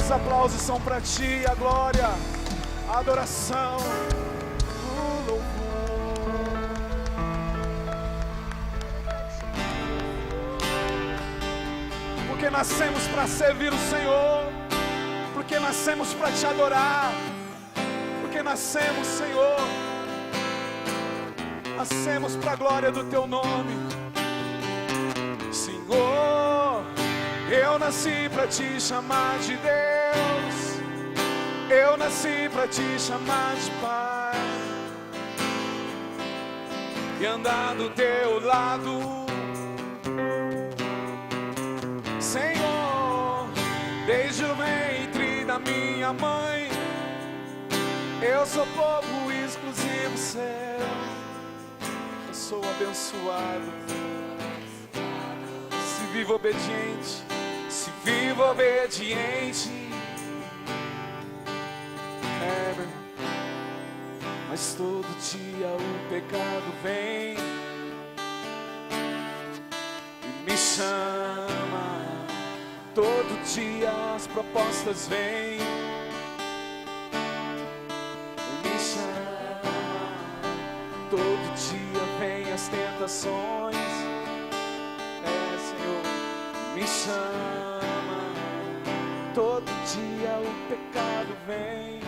Os aplausos são para ti, a glória, a adoração, o louvor. Porque nascemos para servir o Senhor, porque nascemos para te adorar, porque nascemos, Senhor, nascemos para a glória do teu nome. Senhor, eu nasci para te chamar de Deus, eu nasci para te chamar de Pai e andar do teu lado. Senhor, desde o ventre da minha mãe, eu sou povo exclusivo seu, eu sou abençoado. Se vivo obediente, se vivo obediente, mas todo dia o pecado vem e me chama. Todo dia as propostas vêm e me chama. Todo dia vem as tentações, Senhor, me chama. Todo dia o pecado vem.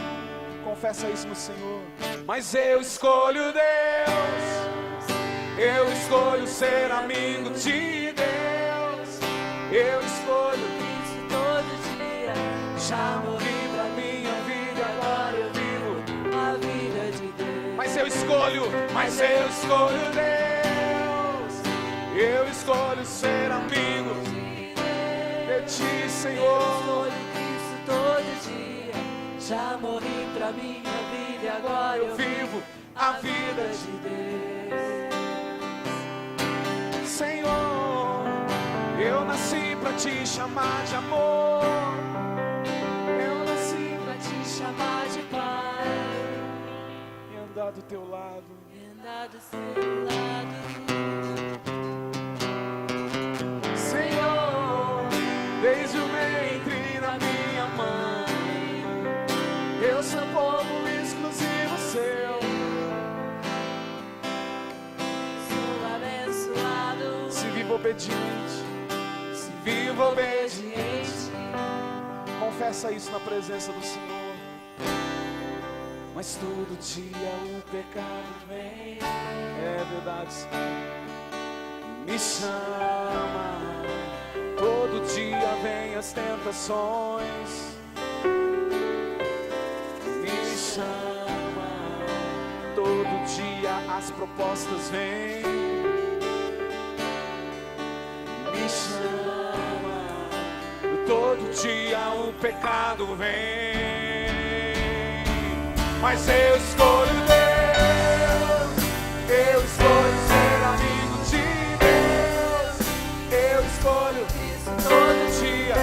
Confessa isso no Senhor. Mas eu escolho Deus, eu escolho ser amigo de Deus, eu escolho isso todo dia. Já morri pra minha vida, agora eu vivo a vida de Deus. Mas eu escolho Deus, eu escolho ser amigo de ti, Senhor. Eu escolho isso todo dia. Já morri pra minha vida e agora eu vivo a vida de Deus. Senhor, eu nasci pra te chamar de amor, eu nasci pra te chamar de Pai e andar do teu lado, e andar do seu lado. Senhor, desde o ventre da minha mãe, eu sou povo exclusivo seu, sou abençoado. se vivo obediente, se vivo obediente. Confessa isso na presença do Senhor. Mas todo dia o pecado vem, é verdade, me chama. Todo dia vem as tentações, me chama. Todo dia as propostas vêm, me chama. Todo dia o pecado vem. Mas eu escolho Deus, eu escolho ser amigo de Deus, eu escolho isso todo dia.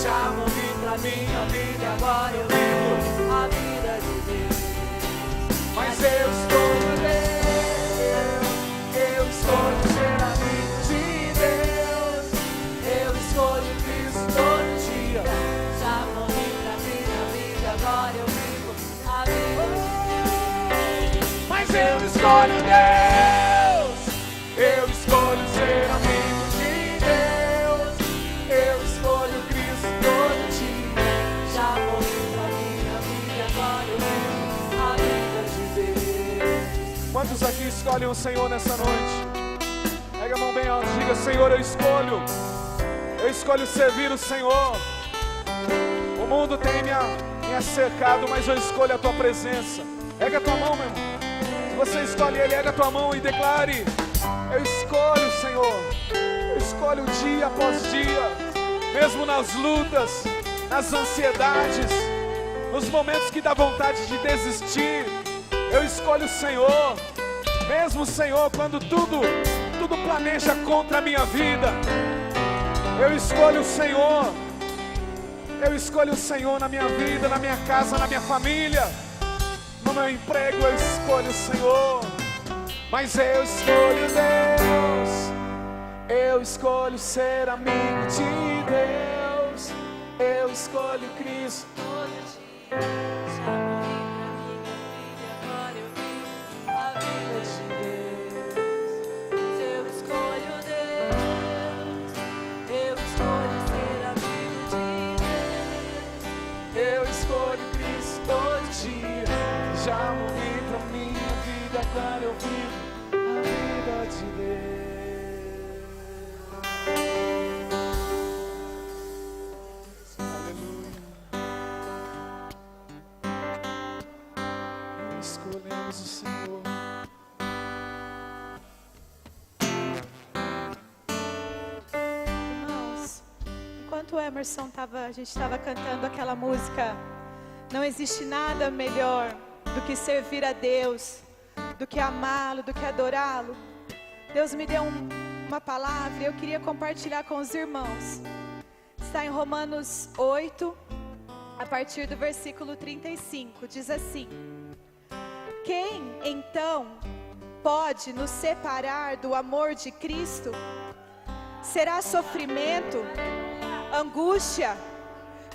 Já morri pra minha vida e agora eu vivo a vida de Deus. Mas eu escolho Deus, eu escolho ser amigo de Deus, eu escolho Cristo todo dia. Já morri pra minha vida, agora eu vivo a vida de Deus. Mas eu escolho Deus, eu escolho ser amigo de Deus, eu escolho Cristo todo dia. Já morri pra minha vida, agora eu vivo a vida de Deus. Quantos aqui escolhem o Senhor nessa noite? Pega a mão bem alta e diga: Senhor, eu escolho servir o Senhor. O mundo tem me cercado, mas eu escolho a tua presença. Pega a tua mão, meu irmão. Se você escolhe Ele, pega a tua mão e declare: eu escolho, Senhor. Eu escolho dia após dia, mesmo nas lutas, nas ansiedades, nos momentos que dá vontade de desistir. Eu escolho o Senhor, mesmo, Senhor, quando tudo planeja contra a minha vida. Eu escolho o Senhor. Eu escolho o Senhor na minha vida, na minha casa, na minha família, no meu emprego. Eu escolho o Senhor. Mas eu escolho Deus, eu escolho ser amigo de Deus, eu escolho Cristo. Todo dia já morri pra minha vida, agora eu vivo a vida de Deus. Eu escolho Deus, eu escolho ser amigo de Deus. Eu escolho Cristo todo dia. Já morri pra minha vida, agora eu vivo a vida de Deus. Aleluia. Escolhemos o Senhor. Irmãos, enquanto o Emerson a gente estava cantando aquela música, não existe nada melhor do que servir a Deus, do que amá-lo, do que adorá-lo. Deus me deu uma palavra e eu queria compartilhar com os irmãos. Está em Romanos 8, a partir do versículo 35, diz assim: quem então pode nos separar do amor de Cristo? Será sofrimento, angústia,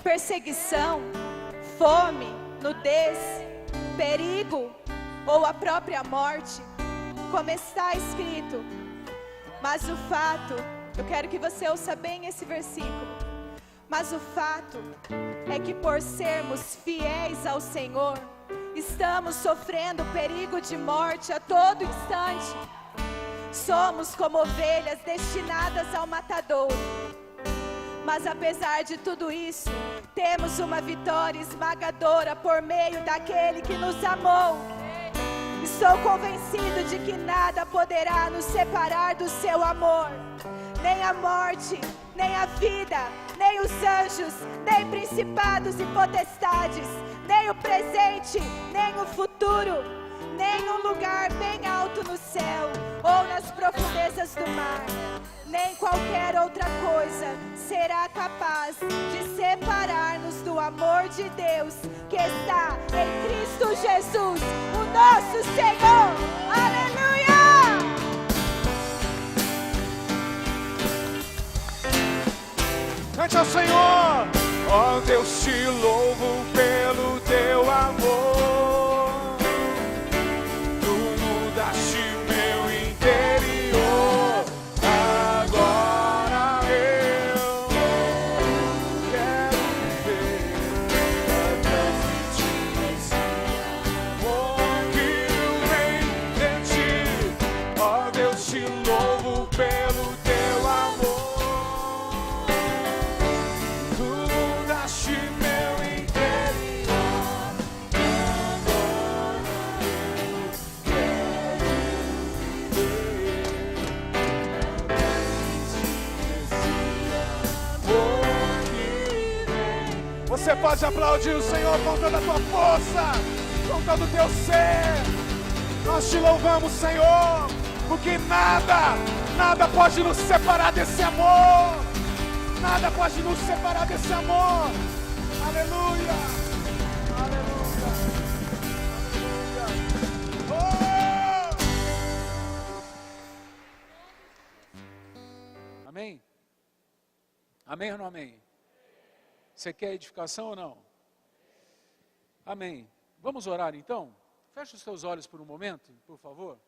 perseguição, fome, nudez, perigo ou a própria morte? Como está escrito. Mas o fato, eu quero que você ouça bem esse versículo. Mas o fato é que por sermos fiéis ao Senhor, estamos sofrendo perigo de morte a todo instante. Somos como ovelhas destinadas ao matadouro. Mas apesar de tudo isso, temos uma vitória esmagadora por meio daquele que nos amou. Estou convencido de que nada poderá nos separar do seu amor. Nem a morte, nem a vida, nem os anjos, nem principados e potestades, nem o presente, nem o futuro, nem um lugar bem alto no céu ou nas profundezas do mar, nem qualquer outra coisa será capaz de separar-nos do amor de Deus que está em Cristo Jesus, o nosso Senhor. Aleluia! Cante ao Senhor. Ó Deus, te louvo pelo teu amor. Tu mudaste meu interior. Agora eu quero viver a transmitir esse amor que vem de ti. Ó Deus, te louvo pelo teu amor. Você pode aplaudir o Senhor com toda a tua força, com todo o teu ser. Nós te louvamos, Senhor, porque nada pode nos separar desse amor. Nada pode nos separar desse amor. Aleluia, aleluia, aleluia. Oh! Amém? Amém ou não amém? Você quer edificação ou não? Amém. Vamos orar então? Feche os teus olhos por um momento, por favor.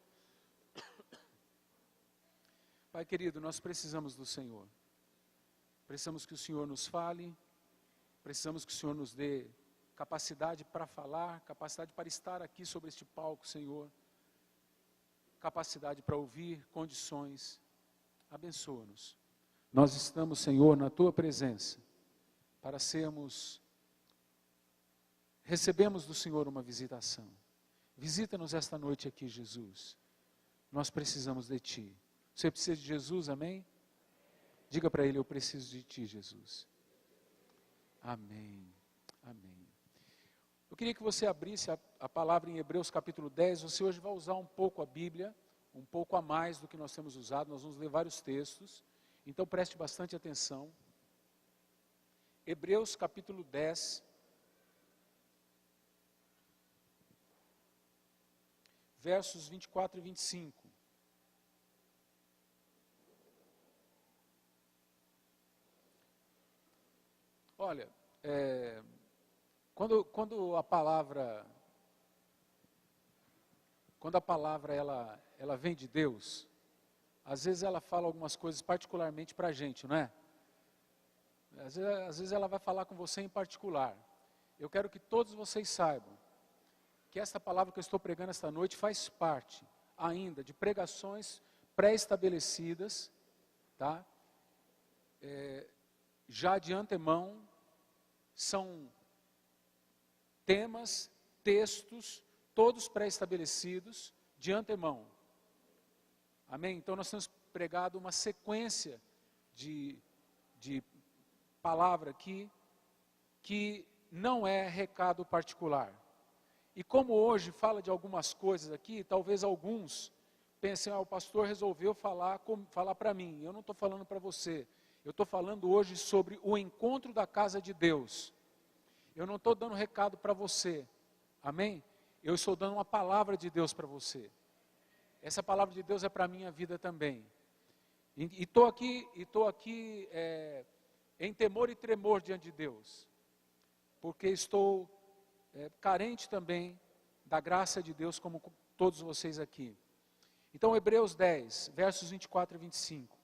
Pai querido, nós precisamos do Senhor. Precisamos que o Senhor nos fale. Precisamos que o Senhor nos dê capacidade para falar, capacidade para estar aqui sobre este palco, Senhor. Capacidade para ouvir, condições. Abençoa-nos. Nós estamos, Senhor, na Tua presença. Para recebemos do Senhor uma visitação. Visita-nos esta noite aqui, Jesus. Nós precisamos de Ti. Você precisa de Jesus, amém? Diga para Ele, eu preciso de Ti, Jesus. Amém, amém. Eu queria que você abrisse a palavra em Hebreus capítulo 10. Você hoje vai usar um pouco a Bíblia, um pouco a mais do que nós temos usado. Nós vamos ler vários textos, então preste bastante atenção. Hebreus capítulo 10, versos 24 e 25. Olha, quando a palavra ela vem de Deus, às vezes ela fala algumas coisas particularmente para a gente, não é? Às vezes ela vai falar com você em particular. Eu quero que todos vocês saibam que esta palavra que eu estou pregando esta noite faz parte ainda de pregações pré-estabelecidas, tá? Já de antemão, são temas, textos, todos pré-estabelecidos de antemão. Amém? Então nós temos pregado uma sequência de palavra aqui, que não é recado particular. E como hoje fala de algumas coisas aqui, talvez alguns pensem, o pastor resolveu falar para mim. Eu não estou falando para você. Eu estou falando hoje sobre o encontro da casa de Deus. Eu não estou dando recado para você. Amém? Eu estou dando uma palavra de Deus para você. Essa palavra de Deus é para a minha vida também. E estou aqui em temor e tremor diante de Deus. Porque estou carente também da graça de Deus, como todos vocês aqui. Então, Hebreus 10, versos 24 e 25.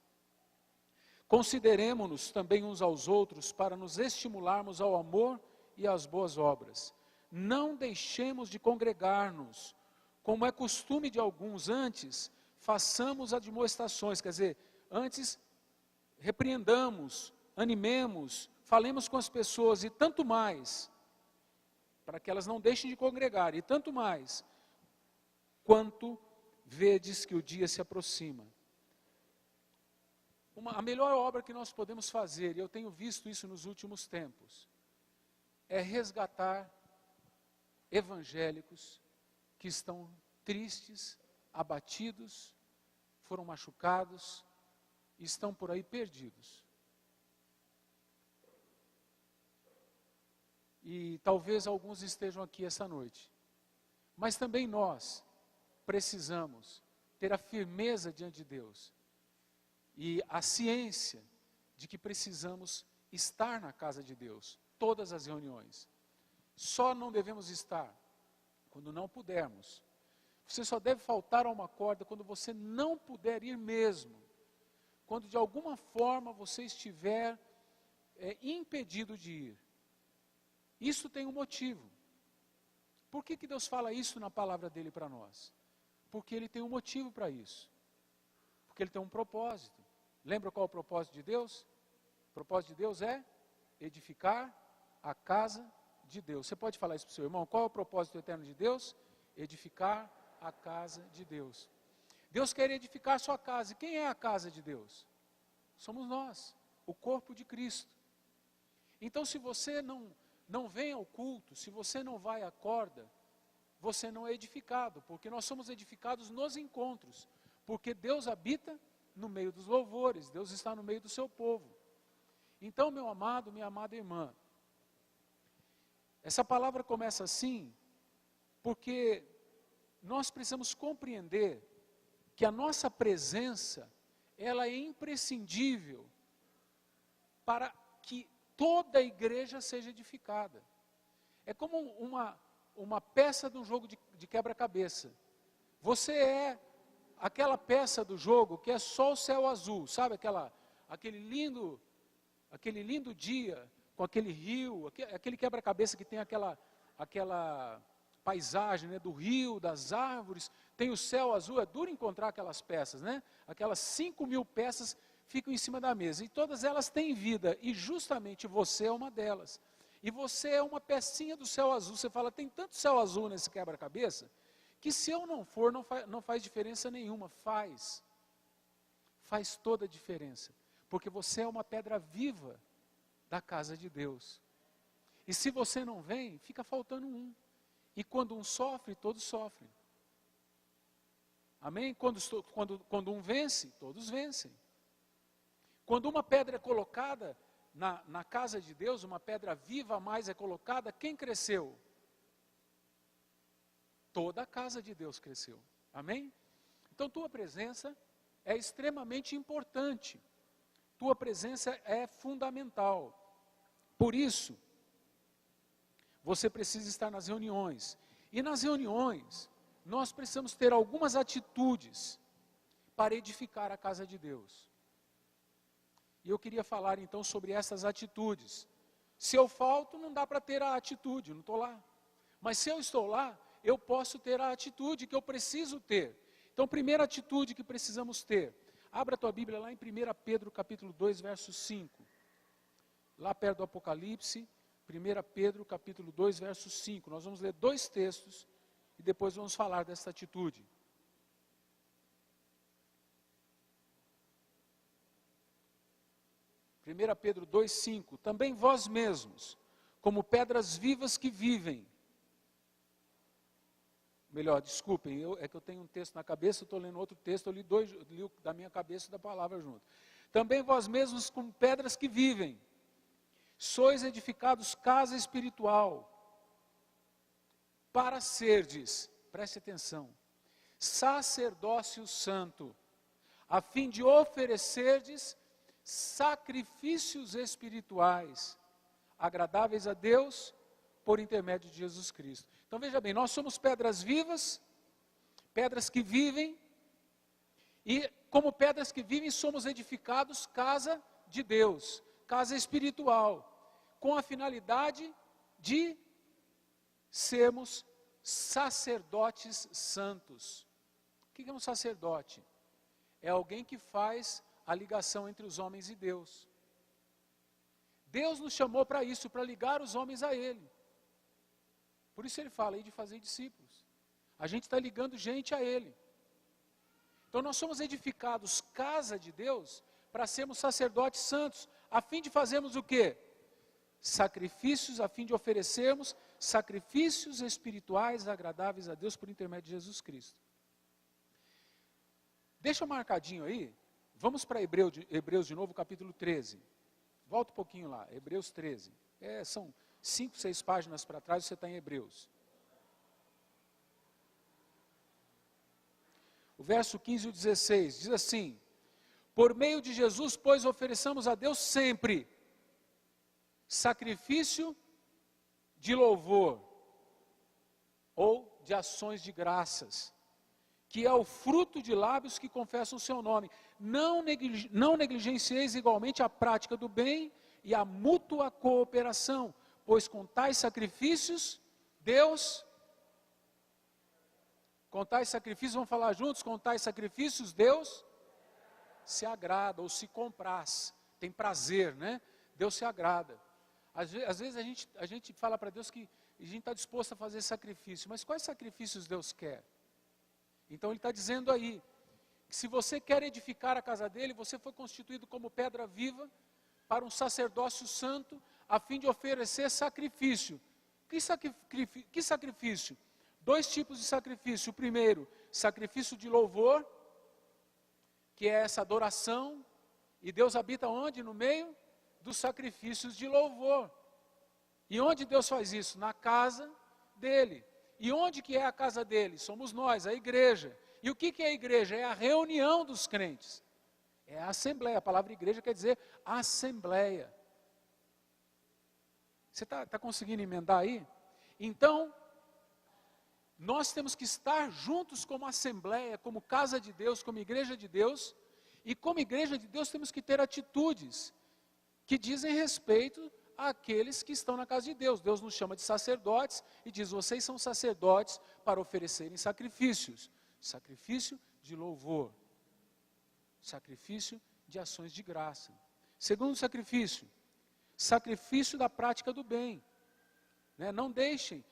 Consideremo-nos também uns aos outros para nos estimularmos ao amor e às boas obras. Não deixemos de congregar-nos, como é costume de alguns, antes façamos admoestações, quer dizer, antes repreendamos, animemos, falemos com as pessoas e tanto mais, para que elas não deixem de congregar, e tanto mais, quanto vedes que o dia se aproxima. A melhor obra que nós podemos fazer, e eu tenho visto isso nos últimos tempos, é resgatar evangélicos que estão tristes, abatidos, foram machucados, e estão por aí perdidos. E talvez alguns estejam aqui essa noite. Mas também nós precisamos ter a firmeza diante de Deus e a ciência de que precisamos estar na casa de Deus, todas as reuniões. Só não devemos estar quando não pudermos. Você só deve faltar a uma corda quando você não puder ir mesmo. Quando de alguma forma você estiver impedido de ir. Isso tem um motivo. Por que Deus fala isso na palavra dele para nós? Porque ele tem um motivo para isso. Porque ele tem um propósito. Lembra qual é o propósito de Deus? O propósito de Deus é edificar a casa de Deus. Você pode falar isso para o seu irmão? Qual é o propósito eterno de Deus? Edificar a casa de Deus. Deus quer edificar a sua casa. E quem é a casa de Deus? Somos nós, o corpo de Cristo. Então, se você não vem ao culto, se você não vai à corda, você não é edificado, porque nós somos edificados nos encontros, porque Deus habita no meio dos louvores, Deus está no meio do seu povo. Então, meu amado, minha amada irmã, essa palavra começa assim, porque nós precisamos compreender que a nossa presença, ela é imprescindível para que toda a igreja seja edificada. É como uma peça de um jogo de quebra-cabeça. Você é aquela peça do jogo que é só o céu azul, sabe? Aquele lindo dia, com aquele rio, aquele quebra-cabeça que tem aquela paisagem, né, do rio, das árvores, tem o céu azul, é duro encontrar aquelas peças, né? Aquelas 5.000 peças ficam em cima da mesa, e todas elas têm vida, e justamente você é uma delas. E você é uma pecinha do céu azul. Você fala, tem tanto céu azul nesse quebra-cabeça, que se eu não for, não faz diferença nenhuma. Faz toda a diferença, porque você é uma pedra viva da casa de Deus. E se você não vem, fica faltando um. E quando um sofre, todos sofrem. Amém? Quando um vence, todos vencem. Quando uma pedra é colocada na casa de Deus, uma pedra viva a mais é colocada, quem cresceu? Toda a casa de Deus cresceu. Amém? Então tua presença é extremamente importante. Tua presença é fundamental. Por isso, você precisa estar nas reuniões. E nas reuniões, nós precisamos ter algumas atitudes para edificar a casa de Deus. E eu queria falar então sobre essas atitudes. Se eu falto, não dá para ter a atitude, não estou lá. Mas se eu estou lá, eu posso ter a atitude que eu preciso ter. Então, primeira atitude que precisamos ter. Abra a tua Bíblia lá em 1 Pedro capítulo 2, verso 5. Lá perto do Apocalipse, 1 Pedro capítulo 2, verso 5. Nós vamos ler 2 textos e depois vamos falar dessa atitude. 1 Pedro 2, 5. Também vós mesmos, como pedras vivas que vivem. Melhor, desculpem, é que eu tenho um texto na cabeça, eu estou lendo outro texto, eu li da minha cabeça e da palavra junto. Também vós mesmos, como pedras que vivem, sois edificados casa espiritual, para serdes, preste atenção, sacerdócio santo, a fim de oferecerdes sacrifícios espirituais, agradáveis a Deus, por intermédio de Jesus Cristo. Então veja bem, nós somos pedras vivas, pedras que vivem, e como pedras que vivem somos edificados casa de Deus, casa espiritual, com a finalidade de sermos sacerdotes santos. O que é um sacerdote? É alguém que faz a ligação entre os homens e Deus. Deus nos chamou para isso, para ligar os homens a Ele. Por isso Ele fala aí de fazer discípulos. A gente está ligando gente a Ele. Então nós somos edificados casa de Deus para sermos sacerdotes santos, a fim de fazermos o quê? Sacrifícios, a fim de oferecermos sacrifícios espirituais agradáveis a Deus por intermédio de Jesus Cristo. Deixa marcadinho aí, vamos para Hebreus de novo, capítulo 13. Volta um pouquinho lá, Hebreus 13. São 5, 6 páginas para trás, você está em Hebreus. O verso 15 e 16 diz assim: por meio de Jesus, pois, ofereçamos a Deus sempre sacrifício de louvor, ou de ações de graças, que é o fruto de lábios que confessam o seu nome. Não negligencieis igualmente a prática do bem e a mútua cooperação, pois com tais sacrifícios, vamos falar juntos, com tais sacrifícios, Deus se agrada, ou se compraz, tem prazer, né? Deus se agrada. Às vezes a gente fala para Deus que a gente está disposto a fazer sacrifício, mas quais sacrifícios Deus quer? Então Ele está dizendo aí, que se você quer edificar a casa dele, você foi constituído como pedra viva, para um sacerdócio santo, a fim de oferecer sacrifício. Que sacrifício? 2 tipos de sacrifício. O primeiro, sacrifício de louvor, que é essa adoração, e Deus habita onde? No meio dos sacrifícios de louvor. E onde Deus faz isso? Na casa dele. E onde que é a casa dele? Somos nós, a igreja. E o que é a igreja? É a reunião dos crentes. É a assembleia. A palavra igreja quer dizer assembleia. Você está conseguindo emendar aí? Então, nós temos que estar juntos como assembleia, como casa de Deus, como igreja de Deus. E como igreja de Deus temos que ter atitudes que dizem respeito àqueles que estão na casa de Deus. Deus nos chama de sacerdotes e diz: vocês são sacerdotes para oferecerem sacrifícios. Sacrifício de louvor. Sacrifício de ações de graça. Segundo sacrifício, sacrifício da prática do bem. Não deixem,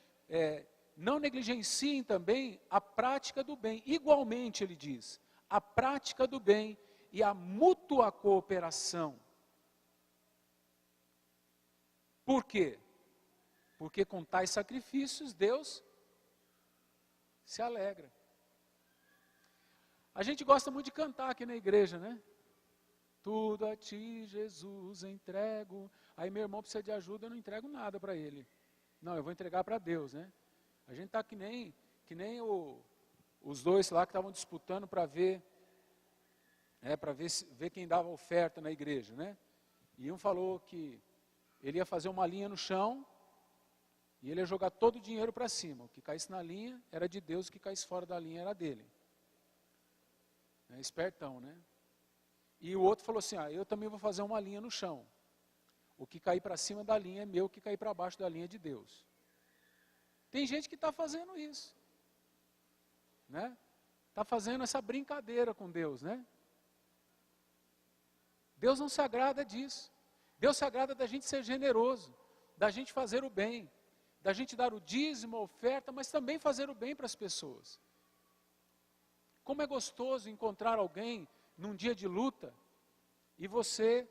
não negligenciem também a prática do bem. Igualmente, ele diz, a prática do bem e a mútua cooperação. Por quê? Porque com tais sacrifícios Deus se alegra. A gente gosta muito de cantar aqui na igreja, né? Tudo a ti, Jesus, entrego. Aí meu irmão precisa de ajuda, eu não entrego nada para ele. Não, eu vou entregar para Deus, né? A gente está que nem os dois lá que estavam disputando para ver quem dava oferta na igreja, né? E um falou que ele ia fazer uma linha no chão E ele ia jogar todo o dinheiro para cima. O que caísse na linha era de Deus, o que caísse fora da linha era dele. Espertão, né? E o outro falou assim, eu também vou fazer uma linha no chão. O que cair para cima da linha é meu, o que cair para baixo da linha é de Deus. Tem gente que está fazendo isso. Né? Está fazendo essa brincadeira com Deus, né? Deus não se agrada disso. Deus se agrada da gente ser generoso, da gente fazer o bem, da gente dar o dízimo, a oferta, mas também fazer o bem para as pessoas. Como é gostoso encontrar alguém num dia de luta e você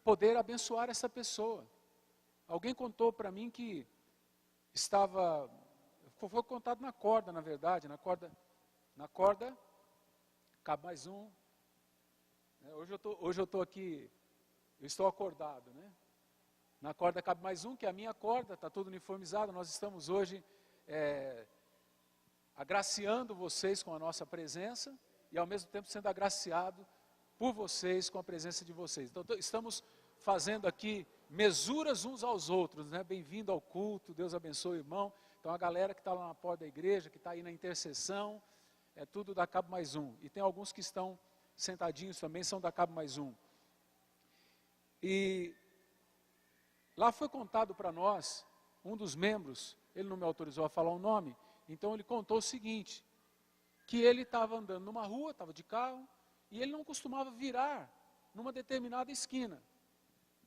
poder abençoar essa pessoa. Alguém contou para mim que estava, foi contado na corda, na verdade, na corda, cabe mais um. Hoje eu estou aqui, eu estou acordado, né? Na corda cabe mais um, que é a minha corda, está tudo uniformizado. Nós estamos hoje agraciando vocês com a nossa presença e ao mesmo tempo sendo agraciado por vocês com a presença de vocês. Então estamos fazendo aqui mesuras uns aos outros, né? Bem-vindo ao culto, Deus abençoe o irmão. Então a galera que está lá na porta da igreja, que está aí na intercessão, é tudo da Cabo Mais Um. E tem alguns que estão sentadinhos também, são da Cabo Mais Um. E lá foi contado para nós, um dos membros, ele não me autorizou a falar o nome, então ele contou o seguinte, que ele estava andando numa rua, estava de carro, e ele não costumava virar numa determinada esquina.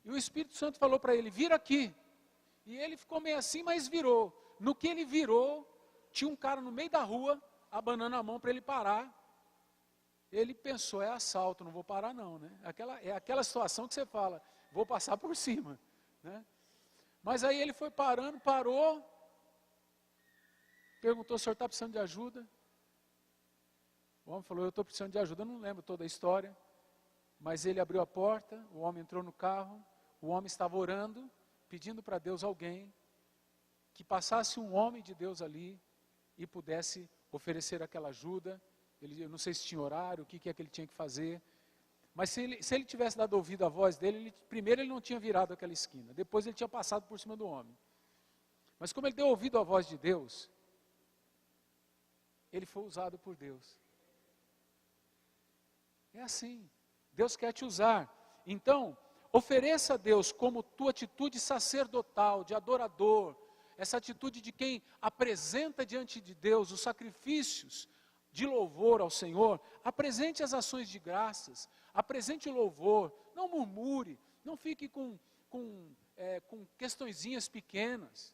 E o Espírito Santo falou para ele, vira aqui. E ele ficou meio assim, mas virou. No que ele virou, tinha um cara no meio da rua, abanando a mão para ele parar. Ele pensou, é assalto, não vou parar não, né? É aquela situação que você fala, vou passar por cima, né? Mas aí ele foi parando, parou, perguntou, o senhor está precisando de ajuda? O homem falou, eu estou precisando de ajuda, eu não lembro toda a história, mas ele abriu a porta, o homem entrou no carro, o homem estava orando, pedindo para Deus alguém, que passasse um homem de Deus ali, e pudesse oferecer aquela ajuda. Eu não sei se tinha horário, o que é que ele tinha que fazer, mas se ele tivesse dado ouvido à voz dele, primeiro ele não tinha virado aquela esquina, depois ele tinha passado por cima do homem. Mas como ele deu ouvido à voz de Deus, ele foi usado por Deus. É assim, Deus quer te usar. Então, ofereça a Deus como tua atitude sacerdotal, de adorador, essa atitude de quem apresenta diante de Deus os sacrifícios de louvor ao Senhor. Apresente as ações de graças, apresente o louvor, não murmure, não fique com questõezinhas pequenas.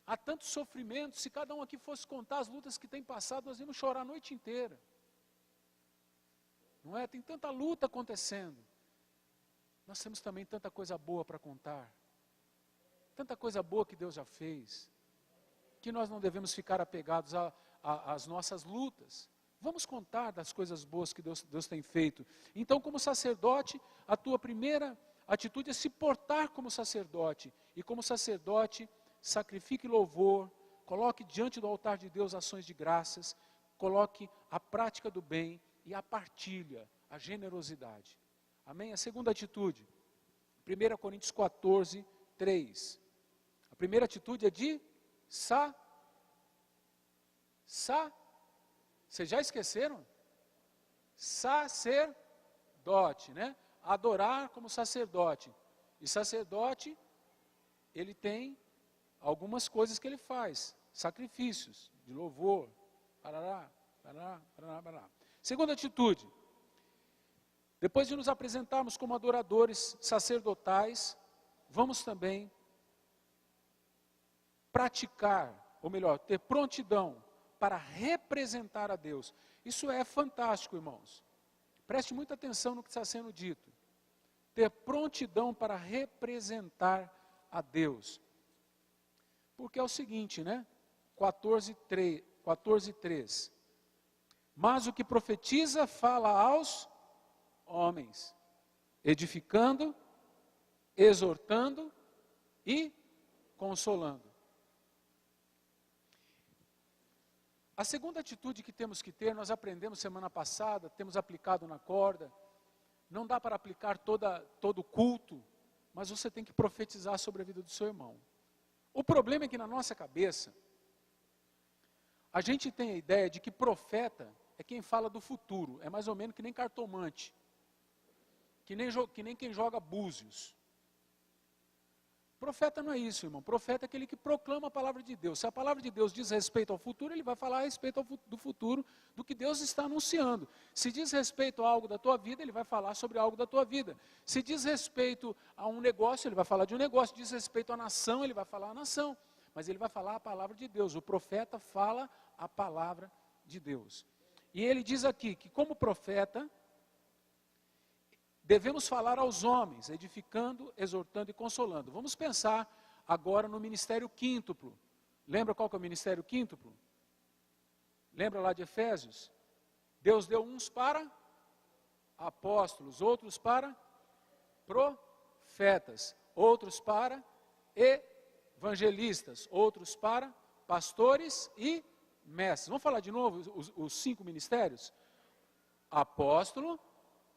Há tanto sofrimento, se cada um aqui fosse contar as lutas que tem passado, nós íamos chorar a noite inteira. Não é? Tem tanta luta acontecendo. Nós temos também tanta coisa boa para contar. Tanta coisa boa que Deus já fez. Que nós não devemos ficar apegados às nossas lutas. Vamos contar das coisas boas que Deus tem feito. Então, como sacerdote, a tua primeira atitude é se portar como sacerdote. E como sacerdote, sacrifique louvor, coloque diante do altar de Deus ações de graças, coloque a prática do bem e a partilha, a generosidade. Amém? A segunda atitude, 1 Coríntios 14, 3. A primeira atitude é de vocês já esqueceram? Sacerdote, né? Adorar como sacerdote. E sacerdote, ele tem algumas coisas que ele faz, sacrifícios de louvor, parará, parará, parará, parará. Segunda atitude, depois de nos apresentarmos como adoradores sacerdotais, vamos também praticar, ou melhor, ter prontidão para representar a Deus. Isso é fantástico, irmãos. Preste muita atenção no que está sendo dito. Ter prontidão para representar a Deus. Porque é o seguinte, né? 14:3. Mas o que profetiza fala aos homens, edificando, exortando e consolando. A segunda atitude que temos que ter, nós aprendemos semana passada, temos aplicado na corda, não dá para aplicar todo culto, mas você tem que profetizar sobre a vida do seu irmão. O problema é que na nossa cabeça, a gente tem a ideia de que profeta é quem fala do futuro. É mais ou menos que nem cartomante. Que nem quem joga búzios. Profeta não é isso, irmão. Profeta é aquele que proclama a palavra de Deus. Se a palavra de Deus diz respeito ao futuro, ele vai falar a respeito do futuro, do que Deus está anunciando. Se diz respeito a algo da tua vida, ele vai falar sobre algo da tua vida. Se diz respeito a um negócio, ele vai falar de um negócio. Diz respeito à nação, ele vai falar a nação. Mas ele vai falar a palavra de Deus. O profeta fala a palavra de Deus. E ele diz aqui que como profeta, devemos falar aos homens, edificando, exortando e consolando. Vamos pensar agora no ministério quíntuplo. Lembra qual que é o ministério quíntuplo? Lembra lá de Efésios? Deus deu uns para apóstolos, outros para profetas, outros para evangelistas, outros para pastores e mestres. Vamos falar de novo os 5 ministérios? Apóstolo,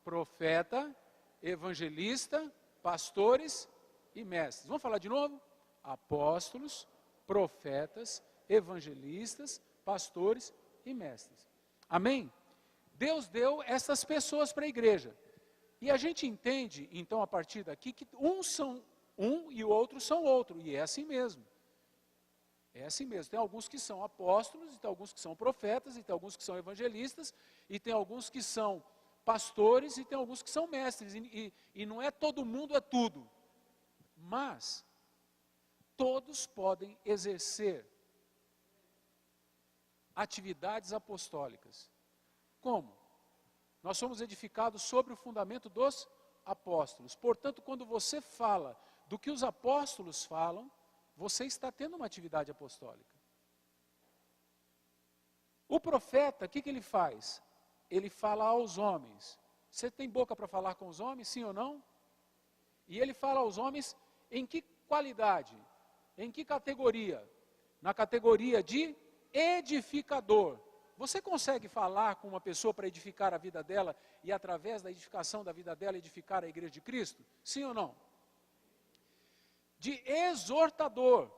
profeta, evangelista, pastores e mestres. Vamos falar de novo? Apóstolos, profetas, evangelistas, pastores e mestres. Amém? Deus deu essas pessoas para a igreja. E a gente entende, então, a partir daqui, que uns são um e outros são outro. E é assim mesmo. É assim mesmo. Tem alguns que são apóstolos, e tem alguns que são profetas, e tem alguns que são evangelistas, e tem alguns que são pastores, e tem alguns que são mestres. E não é todo mundo, é tudo. Mas todos podem exercer atividades apostólicas. Como? Nós somos edificados sobre o fundamento dos apóstolos. Portanto, quando você fala do que os apóstolos falam, você está tendo uma atividade apostólica. O profeta, o que ele faz? Ele fala aos homens. Você tem boca para falar com os homens, sim ou não? E ele fala aos homens em que qualidade? Em que categoria? Na categoria de edificador. Você consegue falar com uma pessoa para edificar a vida dela e através da edificação da vida dela edificar a igreja de Cristo? Sim ou não? De exortador.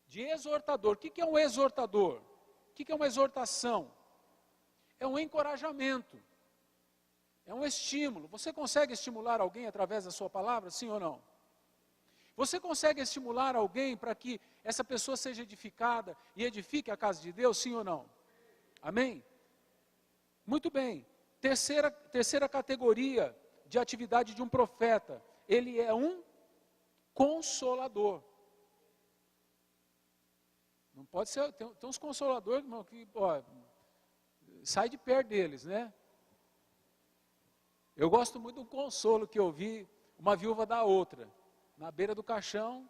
De exortador. O que é um exortador? O que é uma exortação? É um encorajamento. É um estímulo. Você consegue estimular alguém através da sua palavra? Sim ou não? Você consegue estimular alguém para que essa pessoa seja edificada e edifique a casa de Deus? Sim ou não? Amém? Muito bem. Terceira categoria de atividade de um profeta. Ele é um consolador. Não pode ser, tem uns consoladores, irmão, que sai de perto deles, né? Eu gosto muito do consolo que eu vi uma viúva da outra, na beira do caixão,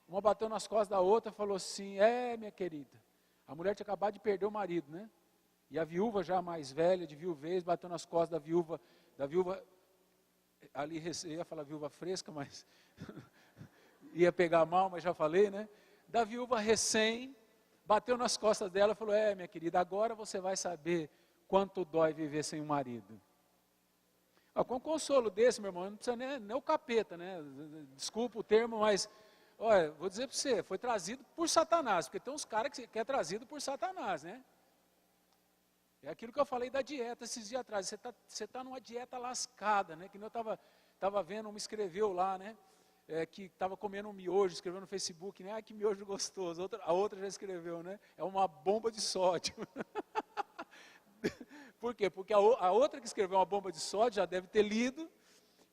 uma bateu nas costas da outra e falou assim: minha querida, a mulher tinha acabado de perder o marido, né? E a viúva já mais velha, de viuvez, bateu nas costas da viúva ali, eu ia falar viúva fresca, mas ia pegar mal, mas já falei, né? Da viúva recém, bateu nas costas dela e falou: minha querida, agora você vai saber quanto dói viver sem um marido. Com um consolo desse, meu irmão, não precisa nem o capeta, né? Desculpa o termo, mas, olha, vou dizer para você, foi trazido por Satanás, porque tem uns caras que é trazido por Satanás, né? É aquilo que eu falei da dieta esses dias atrás, você tá numa dieta lascada, né? Que eu estava vendo, me escreveu lá, né? Que estava comendo um miojo, escreveu no Facebook, né? Que miojo gostoso. A outra já escreveu, né? É uma bomba de sódio. Por quê? Porque a outra que escreveu uma bomba de sódio já deve ter lido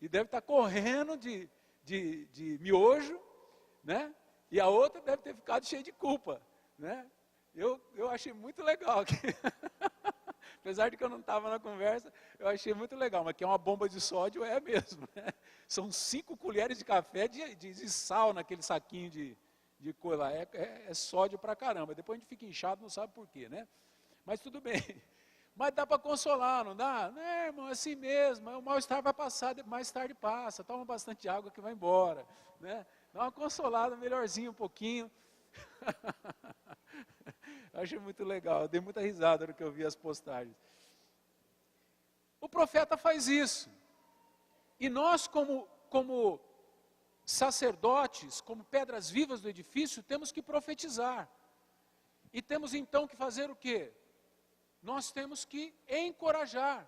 e deve estar correndo de miojo, né? E a outra deve ter ficado cheia de culpa, né? Eu achei muito legal. Apesar de que eu não estava na conversa, eu achei muito legal, mas que é uma bomba de sódio é mesmo, né? São 5 colheres de café de sal naquele saquinho de coisa lá, é sódio pra caramba, depois a gente fica inchado, não sabe por quê, né? Mas tudo bem, mas dá para consolar, não dá? Não, irmão, é assim mesmo, o mal-estar vai passar, mais tarde passa, toma bastante água que vai embora, né? Dá uma consolada, melhorzinho um pouquinho. Eu achei muito legal, eu dei muita risada no que eu vi as postagens. O profeta faz isso. E nós, como sacerdotes, como pedras vivas do edifício, temos que profetizar. E temos então que fazer o quê? Nós temos que encorajar,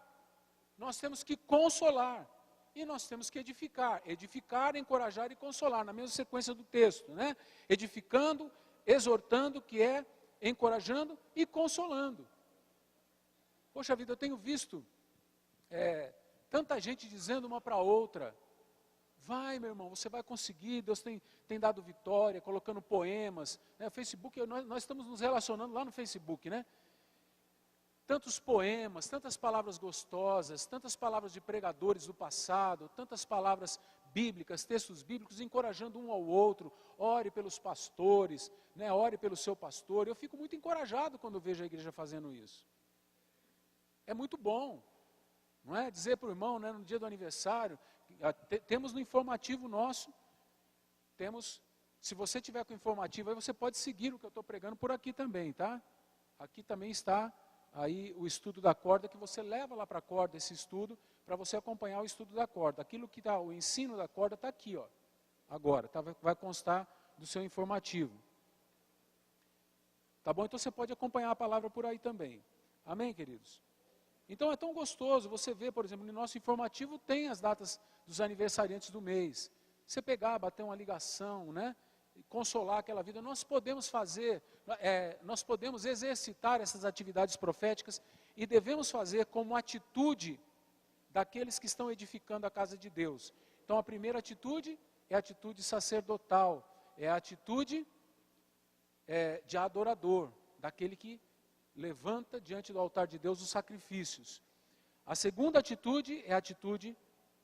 nós temos que consolar, e nós temos que edificar. Edificar, encorajar e consolar, na mesma sequência do texto, né? Edificando, exortando, que é encorajando e consolando. Poxa vida, eu tenho visto tanta gente dizendo uma para a outra: vai, meu irmão, você vai conseguir, Deus tem dado vitória, colocando poemas, né? Facebook, nós estamos nos relacionando lá no Facebook, né? Tantos poemas, tantas palavras gostosas, tantas palavras de pregadores do passado, tantas palavras bíblicas, textos bíblicos, encorajando um ao outro. Ore pelos pastores, né? Ore pelo seu pastor. Eu fico muito encorajado quando vejo a igreja fazendo isso. É muito bom, não é? Dizer para o irmão, né, no dia do aniversário, temos no informativo nosso, se você tiver com o informativo, aí você pode seguir o que eu estou pregando por aqui também, tá? Aqui também está aí o estudo da corda, que você leva lá para a corda esse estudo, para você acompanhar o estudo da corda. Aquilo que está, o ensino da corda está aqui, ó, agora, tá, vai constar do seu informativo. Tá bom? Então você pode acompanhar a palavra por aí também. Amém, queridos? Então é tão gostoso você ver, por exemplo, no nosso informativo tem as datas dos aniversariantes do mês. Você pegar, bater uma ligação, né? Consolar aquela vida. Nós podemos nós podemos exercitar essas atividades proféticas e devemos fazer como atitude daqueles que estão edificando a casa de Deus. Então a primeira atitude é a atitude sacerdotal, é a atitude de adorador, daquele que levanta diante do altar de Deus os sacrifícios. A segunda atitude é a atitude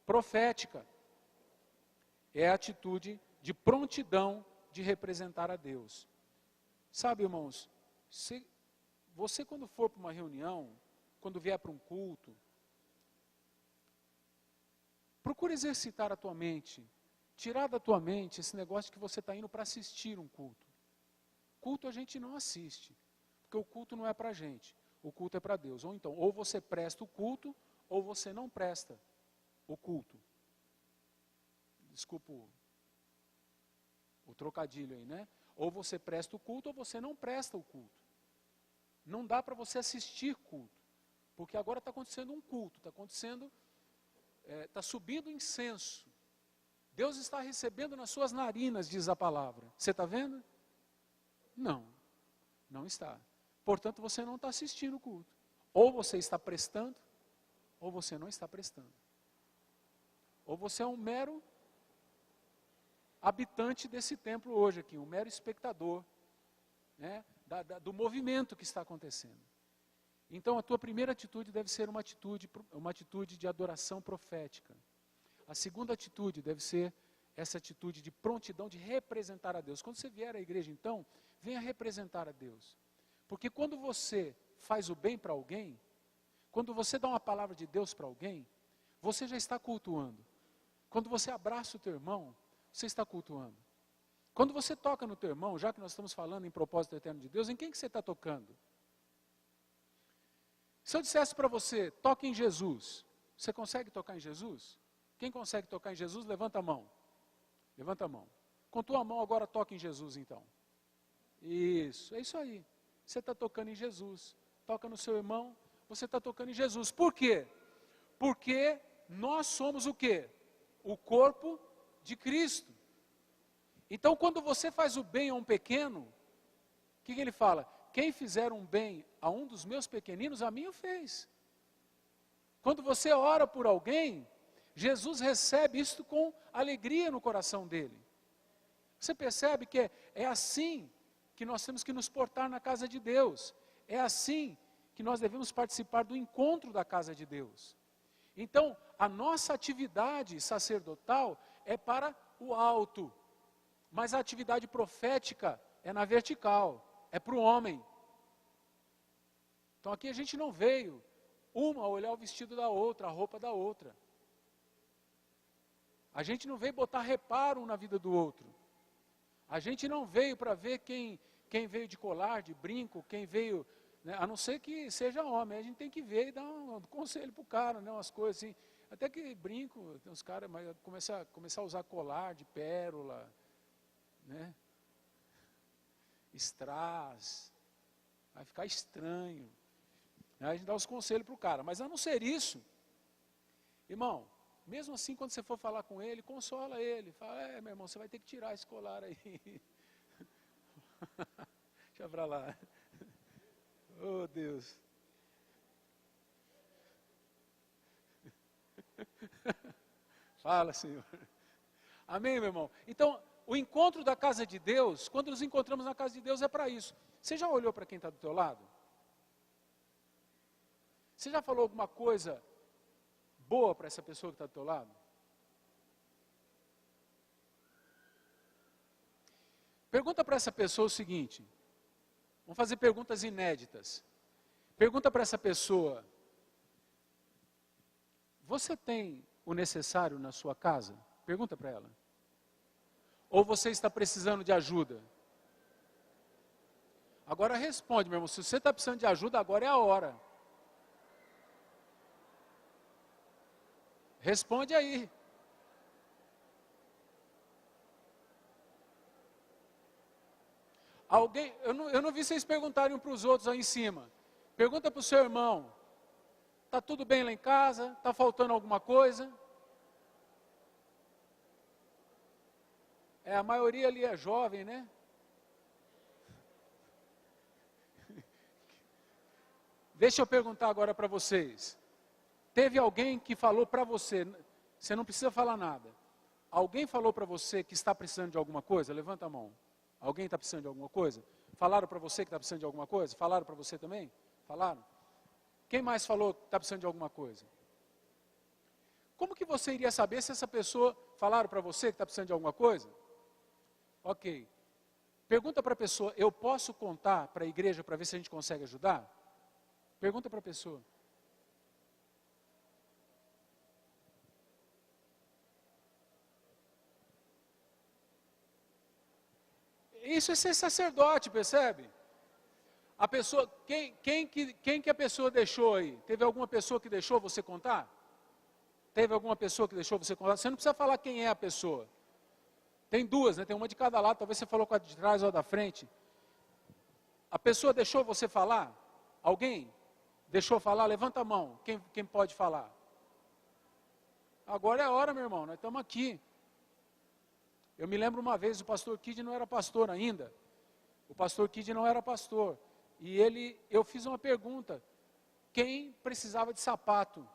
profética, é a atitude de prontidão de representar a Deus. Sabe, irmãos, você quando for para uma reunião, quando vier para um culto, procure exercitar a tua mente, tirar da tua mente esse negócio de que você está indo para assistir um culto. Culto a gente não assiste, porque o culto não é para a gente, o culto é para Deus. Ou então, ou você presta o culto, ou você não presta o culto. Desculpa o trocadilho aí, né? Ou você presta o culto, ou você não presta o culto. Não dá para você assistir culto, porque agora está acontecendo um culto, está acontecendo, está subindo incenso. Deus está recebendo nas suas narinas, diz a palavra. Você está vendo? Não, não está. Portanto, você não está assistindo o culto. Ou você está prestando, ou você não está prestando. Ou você é um mero habitante desse templo hoje aqui, um mero espectador, né, do movimento que está acontecendo. Então a tua primeira atitude deve ser uma atitude de adoração profética. A segunda atitude deve ser essa atitude de prontidão de representar a Deus. Quando você vier à igreja, então, venha representar a Deus. Porque quando você faz o bem para alguém, quando você dá uma palavra de Deus para alguém, você já está cultuando. Quando você abraça o teu irmão, você está cultuando. Quando você toca no teu irmão, já que nós estamos falando em propósito eterno de Deus, em quem que você está tocando? Se eu dissesse para você, toque em Jesus, você consegue tocar em Jesus? Quem consegue tocar em Jesus, levanta a mão. Levanta a mão. Com tua mão agora toque em Jesus então. Isso, é isso aí. Você está tocando em Jesus. Toca no seu irmão, você está tocando em Jesus. Por quê? Porque nós somos o quê? O corpo de Cristo. Então quando você faz o bem a um pequeno, o que ele fala? Quem fizer um bem a um dos meus pequeninos, a mim o fez. Quando você ora por alguém, Jesus recebe isso com alegria no coração dele. Você percebe que é assim que nós temos que nos portar na casa de Deus. É assim que nós devemos participar do encontro da casa de Deus. Então, a nossa atividade sacerdotal é para o alto, mas a atividade profética é na vertical, é para o homem. Então aqui a gente não veio uma olhar o vestido da outra, a roupa da outra. A gente não veio botar reparo na vida do outro. A gente não veio para ver quem veio de colar, de brinco, quem veio, né, a não ser que seja homem. A gente tem que ver e dar um conselho para o cara, né, umas coisas assim. Até que brinco, tem uns caras, mas começar a usar colar de pérola, né? Strass, vai ficar estranho. Aí a gente dá os conselhos para o cara, mas a não ser isso, irmão, mesmo assim, quando você for falar com ele, consola ele. Fala, meu irmão, você vai ter que tirar esse colar aí. Deixa pra lá. Oh, Deus. Fala, Senhor. Amém, meu irmão? Então, o encontro da casa de Deus, quando nos encontramos na casa de Deus, é para isso. Você já olhou para quem está do teu lado? Você já falou alguma coisa boa para essa pessoa que está do teu lado? Pergunta para essa pessoa o seguinte, vamos fazer perguntas inéditas. Pergunta para essa pessoa, você tem o necessário na sua casa? Pergunta para ela. Ou você está precisando de ajuda? Agora responde, meu irmão, se você está precisando de ajuda, agora é a hora. Responde aí. Alguém, eu não vi vocês perguntarem um para os outros aí em cima. Pergunta para o seu irmão, está tudo bem lá em casa? Está faltando alguma coisa? A maioria ali é jovem, né? Deixa eu perguntar agora para vocês. Teve alguém que falou para você, você não precisa falar nada. Alguém falou para você que está precisando de alguma coisa? Levanta a mão. Alguém está precisando de alguma coisa? Falaram para você que está precisando de alguma coisa? Falaram para você também? Falaram? Quem mais falou que está precisando de alguma coisa? Como que você iria saber se essa pessoa falaram para você que está precisando de alguma coisa? Ok. Pergunta para a pessoa, eu posso contar para a igreja para ver se a gente consegue ajudar? Pergunta para a pessoa. Isso é ser sacerdote, percebe? A pessoa, quem que a pessoa deixou aí? Teve alguma pessoa que deixou você contar? Teve alguma pessoa que deixou você contar? Você não precisa falar quem é a pessoa. Tem duas, né? Tem uma de cada lado, talvez você falou com a de trás ou a da frente. A pessoa deixou você falar? Alguém deixou falar? Levanta a mão. Quem pode falar? Agora é a hora, meu irmão, nós estamos aqui. Eu me lembro uma vez, o pastor Kid não era pastor ainda. O pastor Kid não era pastor. E eu fiz uma pergunta. Quem precisava de sapato?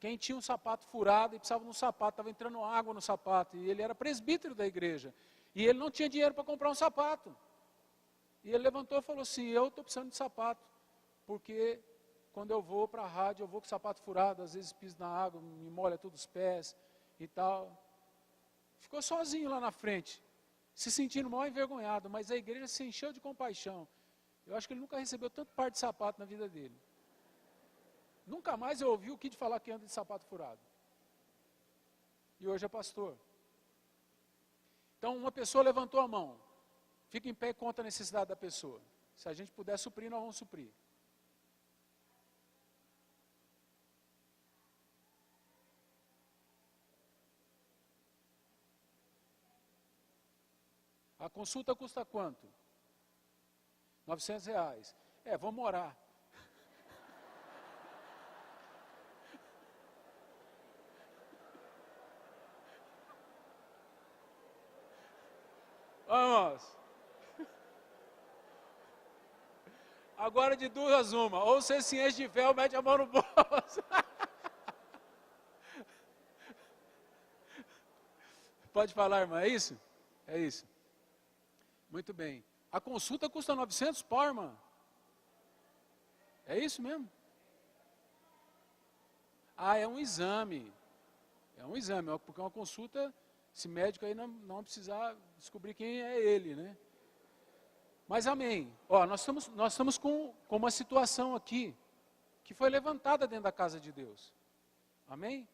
Quem tinha um sapato furado e precisava de um sapato, estava entrando água no sapato. E ele era presbítero da igreja. E ele não tinha dinheiro para comprar um sapato. E ele levantou e falou assim, eu estou precisando de sapato. Porque quando eu vou para a rádio, eu vou com o sapato furado, às vezes piso na água, me molha todos os pés e tal. Ficou sozinho lá na frente, se sentindo mal envergonhado, mas a igreja se encheu de compaixão. Eu acho que ele nunca recebeu tanto par de sapato na vida dele. Nunca mais eu ouvi o Kid falar que anda de sapato furado. E hoje é pastor. Então uma pessoa levantou a mão. Fica em pé e conta a necessidade da pessoa. Se a gente puder suprir, nós vamos suprir. A consulta custa quanto? R$900. Vamos orar. Vamos. Agora de duas uma. Ou você se enche de fé ou mete a mão no bolso. Pode falar, irmã, é isso? É isso. Muito bem. A consulta custa 900 pau, irmã. É isso mesmo? É um exame. É um exame, porque uma consulta, esse médico aí não vai precisar descobrir quem é ele, né? Mas amém. Nós estamos com uma situação aqui, que foi levantada dentro da casa de Deus. Amém?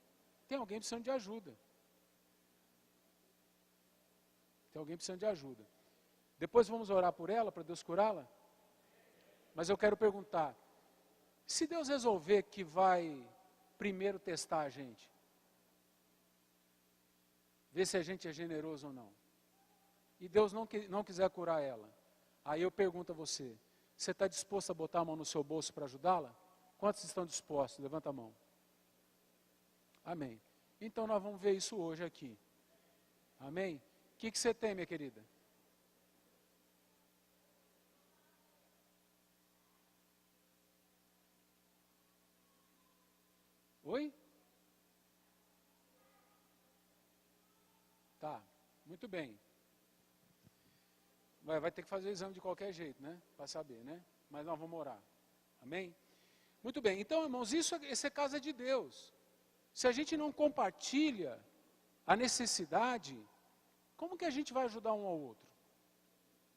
Tem alguém precisando de ajuda. Tem alguém precisando de ajuda. Depois vamos orar por ela, para Deus curá-la. Mas eu quero perguntar, se Deus resolver que vai primeiro testar a gente. Ver se a gente é generoso ou não. E Deus não quiser curar ela. Aí eu pergunto a você, você está disposto a botar a mão no seu bolso para ajudá-la? Quantos estão dispostos? Levanta a mão. Amém. Então nós vamos ver isso hoje aqui. Amém? O que você tem, minha querida? Oi? Tá, muito bem. Vai ter que fazer o exame de qualquer jeito, né? Para saber, né? Mas nós vamos orar. Amém? Muito bem. Então, irmãos, essa é casa de Deus. Se a gente não compartilha a necessidade, como que a gente vai ajudar um ao outro?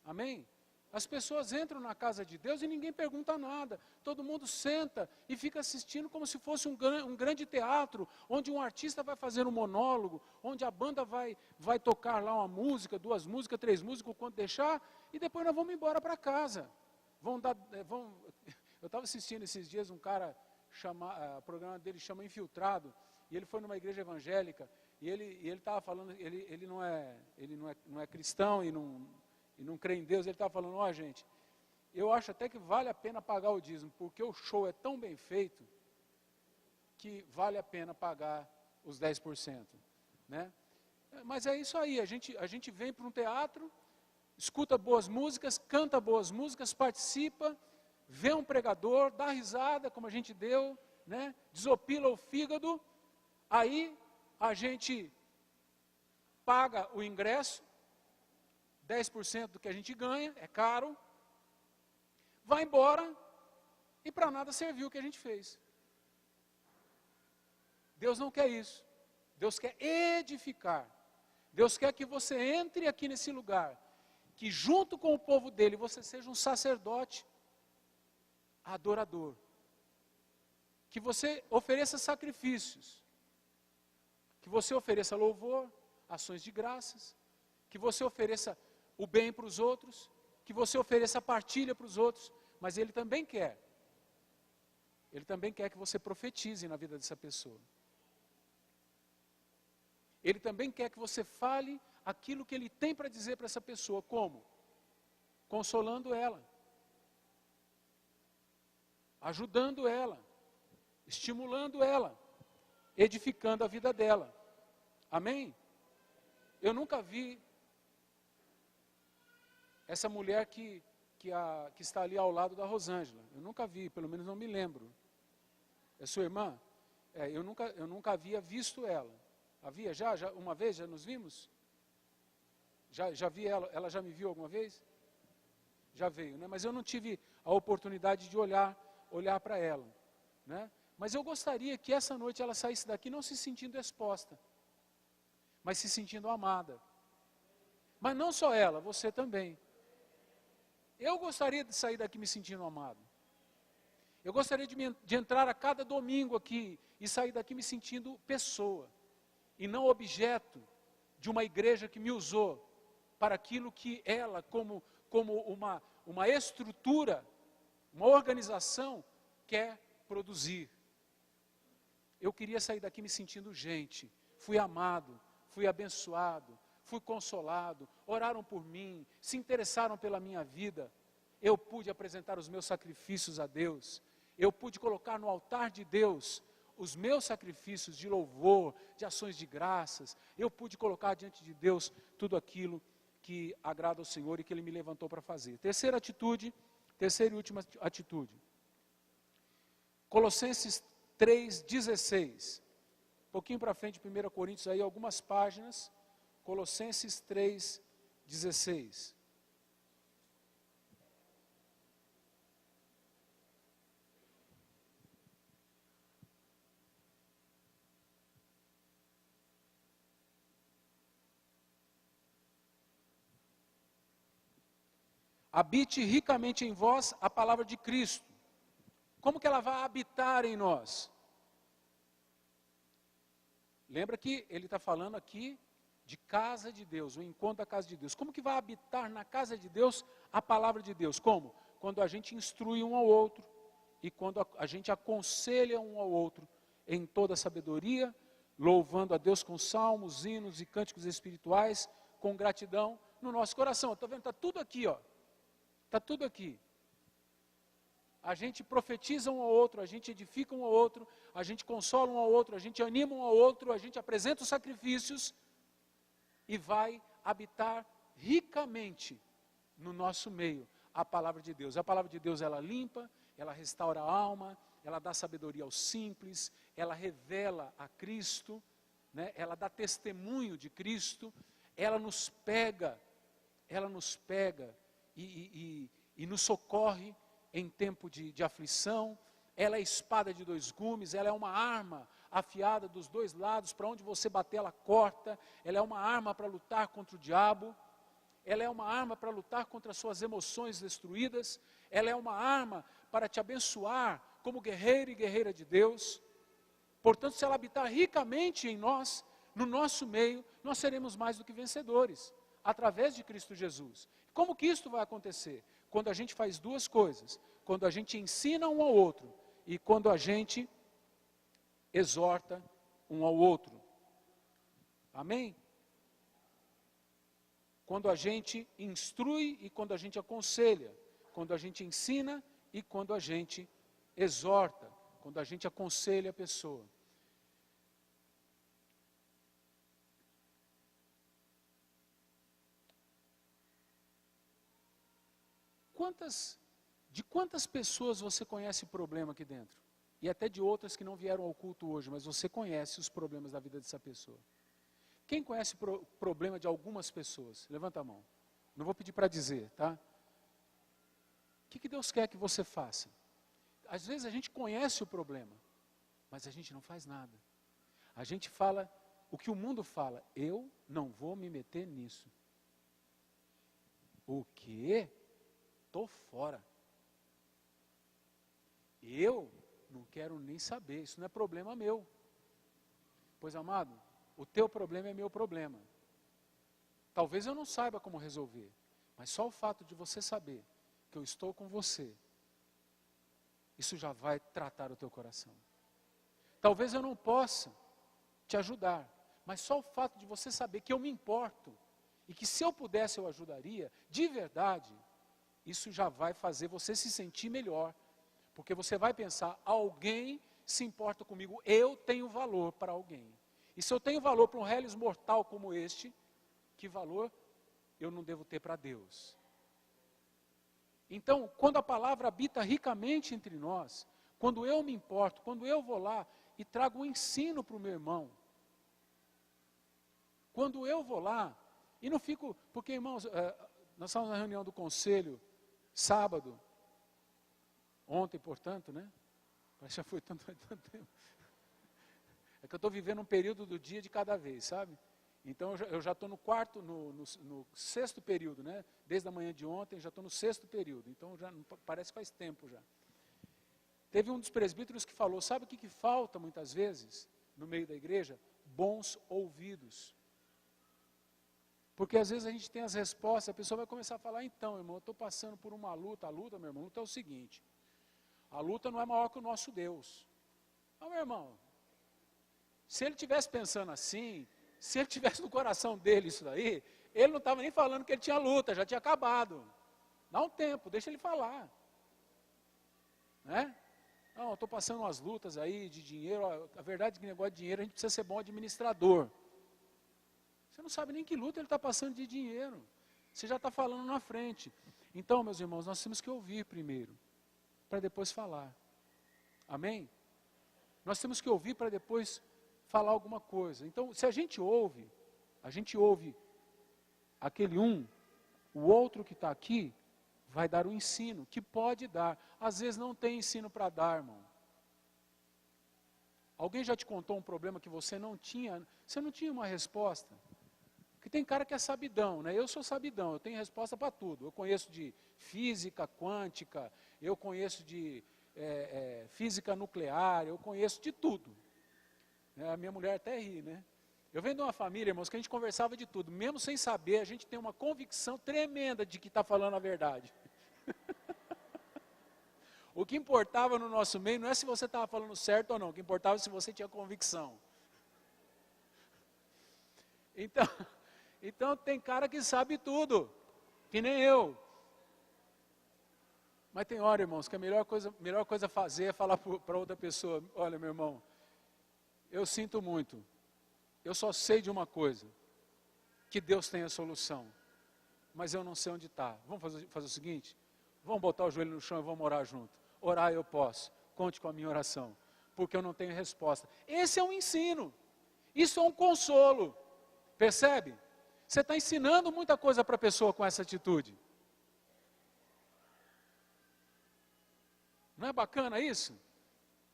Amém? As pessoas entram na casa de Deus e ninguém pergunta nada. Todo mundo senta e fica assistindo como se fosse um grande teatro, onde um artista vai fazer um monólogo, onde a banda vai tocar lá uma música, 2 músicas, 3 músicas, o quanto deixar, e depois nós vamos embora para casa. Eu estava assistindo esses dias um cara, o programa dele chama Infiltrado, e ele foi numa igreja evangélica, e ele estava falando, ele não é cristão e não crê em Deus. Ele estava falando, ó gente, eu acho até que vale a pena pagar o dízimo, porque o show é tão bem feito, que vale a pena pagar os 10%. Né? Mas é isso aí, a gente vem para um teatro, escuta boas músicas, canta boas músicas, participa, vê um pregador, dá risada, como a gente deu, né? Desopila o fígado, aí a gente paga o ingresso, 10% do que a gente ganha, é caro, vai embora e para nada serviu o que a gente fez. Deus não quer isso. Deus quer edificar. Deus quer que você entre aqui nesse lugar, que junto com o povo dele você seja um sacerdote adorador. Que você ofereça sacrifícios. Que você ofereça louvor, ações de graças. Que você ofereça o bem para os outros, que você ofereça partilha para os outros, mas Ele também quer que você profetize na vida dessa pessoa. Ele também quer que você fale aquilo que Ele tem para dizer para essa pessoa, como? Consolando ela, ajudando ela, estimulando ela, edificando a vida dela. Amém? Eu nunca vi essa mulher que está ali ao lado da Rosângela. Eu nunca vi, pelo menos não me lembro. É sua irmã? Eu nunca havia visto ela. Havia já uma vez, já nos vimos? Já vi ela já me viu alguma vez? Já veio, né? Mas eu não tive a oportunidade de olhar para ela, né? Mas eu gostaria que essa noite ela saísse daqui não se sentindo exposta, mas se sentindo amada. Mas não só ela, você também. Eu gostaria de sair daqui me sentindo amado. Eu gostaria de entrar a cada domingo aqui e sair daqui me sentindo pessoa, e não objeto de uma igreja que me usou para aquilo que ela, como uma estrutura, uma organização, quer produzir. Eu queria sair daqui me sentindo gente. Fui amado, fui abençoado, fui consolado, oraram por mim, se interessaram pela minha vida. Eu pude apresentar os meus sacrifícios a Deus. Eu pude colocar no altar de Deus os meus sacrifícios de louvor, de ações de graças. Eu pude colocar diante de Deus tudo aquilo que agrada ao Senhor e que Ele me levantou para fazer. Terceira e última atitude. Colossenses 3,16. Um pouquinho para frente, 1 Coríntios, aí algumas páginas. Colossenses 3,16. Habite ricamente em vós a palavra de Cristo. Como que ela vai habitar em nós? Lembra que ele está falando aqui de casa de Deus, o encontro da casa de Deus. Como que vai habitar na casa de Deus a palavra de Deus? Como? Quando a gente instrui um ao outro, e quando a gente aconselha um ao outro, em toda sabedoria, louvando a Deus com salmos, hinos e cânticos espirituais, com gratidão no nosso coração. Está vendo? Está tudo aqui, ó. Está tudo aqui. A gente profetiza um ao outro, a gente edifica um ao outro, a gente consola um ao outro, a gente anima um ao outro, a gente apresenta os sacrifícios e vai habitar ricamente no nosso meio a palavra de Deus. A palavra de Deus, ela limpa, ela restaura a alma, ela dá sabedoria aos simples, ela revela a Cristo, né? Ela dá testemunho de Cristo, ela nos pega e nos socorre em tempo de aflição. Ela é espada de dois gumes, ela é uma arma afiada dos dois lados, para onde você bater ela corta, ela é uma arma para lutar contra o diabo, ela é uma arma para lutar contra as suas emoções destruídas, ela é uma arma para te abençoar como guerreiro e guerreira de Deus. Portanto, se ela habitar ricamente em nós, no nosso meio, nós seremos mais do que vencedores, através de Cristo Jesus. Como que isso vai acontecer? Quando a gente faz duas coisas, quando a gente ensina um ao outro e quando a gente exorta um ao outro. Amém? Quando a gente instrui e quando a gente aconselha, quando a gente ensina e quando a gente exorta, quando a gente aconselha a pessoa. De quantas pessoas você conhece o problema aqui dentro? E até de outras que não vieram ao culto hoje, mas você conhece os problemas da vida dessa pessoa. Quem conhece o problema de algumas pessoas? Levanta a mão. Não vou pedir para dizer, tá? O que Deus quer que você faça? Às vezes a gente conhece o problema, mas a gente não faz nada. A gente fala o que o mundo fala: eu não vou me meter nisso. O quê? Estou fora. Eu não quero nem saber, isso não é problema meu. Pois, amado, o teu problema é meu problema. Talvez eu não saiba como resolver, mas só o fato de você saber que eu estou com você, isso já vai tratar o teu coração. Talvez eu não possa te ajudar, mas só o fato de você saber que eu me importo e que se eu pudesse eu ajudaria, de verdade, isso já vai fazer você se sentir melhor, porque você vai pensar: alguém se importa comigo, eu tenho valor para alguém. E se eu tenho valor para um reles mortal como este, que valor eu não devo ter para Deus? Então, quando a palavra habita ricamente entre nós, quando eu me importo, quando eu vou lá e trago um ensino para o meu irmão, quando eu vou lá e não fico, porque, irmãos, nós estávamos na reunião do conselho sábado, ontem, portanto, né? Já foi tanto tempo. É que eu estou vivendo um período do dia de cada vez, sabe? Então eu já estou no sexto período, né? Desde a manhã de ontem, já estou no sexto período. Então já parece que faz tempo já. Teve um dos presbíteros que falou: sabe o que falta muitas vezes no meio da igreja? Bons ouvidos. Porque às vezes a gente tem as respostas, a pessoa vai começar a falar: então, irmão, eu estou passando por uma luta. A luta, meu irmão, a luta é o seguinte: a luta não é maior que o nosso Deus. Não, meu irmão, se ele estivesse pensando assim, se ele tivesse no coração dele isso daí, ele não estava nem falando que ele tinha luta, já tinha acabado. Dá um tempo, deixa ele falar. Né? Não, eu estou passando umas lutas aí de dinheiro. A verdade é que negócio de dinheiro, a gente precisa ser bom administrador. Você não sabe nem que luta ele está passando de dinheiro. Você já está falando na frente. Então, meus irmãos, nós temos que ouvir primeiro, para depois falar. Amém? Nós temos que ouvir para depois falar alguma coisa. Então, se a gente ouve aquele um, o outro que está aqui vai dar o ensino, que pode dar. Às vezes não tem ensino para dar, irmão. Alguém já te contou um problema que você não tinha uma resposta? Porque tem cara que é sabidão, né? Eu sou sabidão, eu tenho resposta para tudo. Eu conheço de física quântica, eu conheço de física nuclear, eu conheço de tudo. A minha mulher até ri, né? Eu venho de uma família, irmãos, que a gente conversava de tudo. Mesmo sem saber, a gente tem uma convicção tremenda de que está falando a verdade. O que importava no nosso meio não é se você estava falando certo ou não, o que importava é se você tinha convicção. Então tem cara que sabe tudo, que nem eu. Mas tem hora, irmãos, que a melhor coisa a fazer é falar para outra pessoa: olha, meu irmão, eu sinto muito, eu só sei de uma coisa, que Deus tem a solução, mas eu não sei onde está. Vamos fazer o seguinte, vamos botar o joelho no chão e vamos orar junto. Orar eu posso, conte com a minha oração, porque eu não tenho resposta. Esse é um ensino, isso é um consolo, percebe? Você está ensinando muita coisa para a pessoa com essa atitude. Não é bacana isso?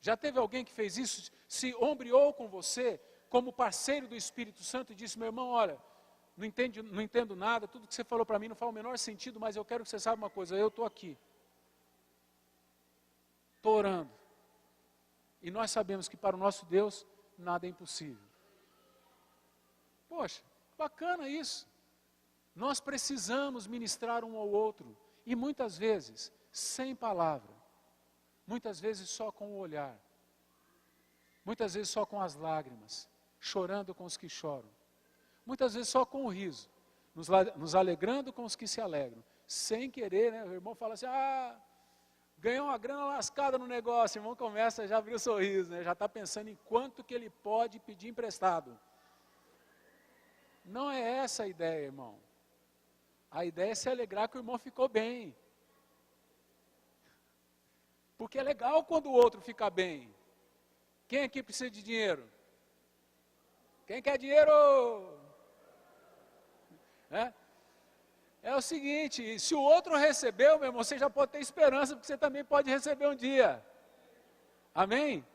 Já teve alguém que fez isso, se ombreou com você, como parceiro do Espírito Santo, e disse: meu irmão, olha, não entendo nada, tudo que você falou para mim não faz o menor sentido, mas eu quero que você saiba uma coisa, eu estou aqui. Estou orando. E nós sabemos que para o nosso Deus, nada é impossível. Poxa, bacana isso. Nós precisamos ministrar um ao outro, e muitas vezes, sem palavra. Muitas vezes só com o olhar, muitas vezes só com as lágrimas, chorando com os que choram, muitas vezes só com o riso, nos alegrando com os que se alegram, sem querer, né? O irmão fala assim: ganhou uma grana lascada no negócio, o irmão começa a já abrir o sorriso, né? Já está pensando em quanto que ele pode pedir emprestado. Não é essa a ideia, irmão. A ideia é se alegrar que o irmão ficou bem. Porque é legal quando o outro fica bem. Quem aqui precisa de dinheiro? Quem quer dinheiro? É o seguinte, se o outro recebeu, meu irmão, você já pode ter esperança, porque você também pode receber um dia. Amém?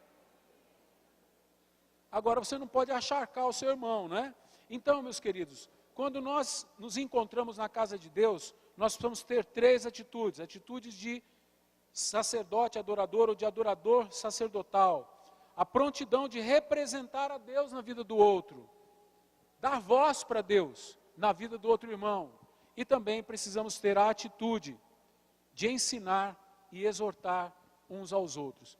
Agora você não pode acharcar o seu irmão, né? Então, meus queridos, quando nós nos encontramos na casa de Deus, nós precisamos ter 3 atitudes. Atitudes de sacerdote adorador ou de adorador sacerdotal. A prontidão de representar a Deus na vida do outro. Dar voz para Deus na vida do outro irmão. E também precisamos ter a atitude de ensinar e exortar uns aos outros.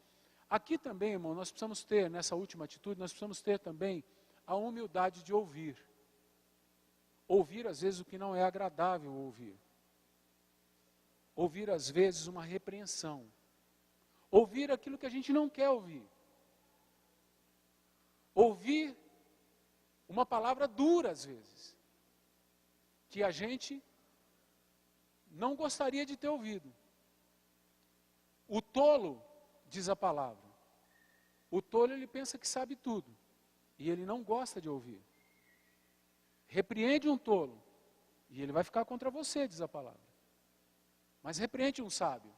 Aqui também, irmão, nós precisamos ter, nessa última atitude, nós precisamos ter também a humildade de ouvir. Ouvir, às vezes, o que não é agradável ouvir. Ouvir, às vezes, uma repreensão. Ouvir aquilo que a gente não quer ouvir. Ouvir uma palavra dura, às vezes, que a gente não gostaria de ter ouvido. O tolo, diz a palavra, o tolo ele pensa que sabe tudo, e ele não gosta de ouvir. Repreende um tolo, e ele vai ficar contra você, diz a palavra. Mas repreende um sábio,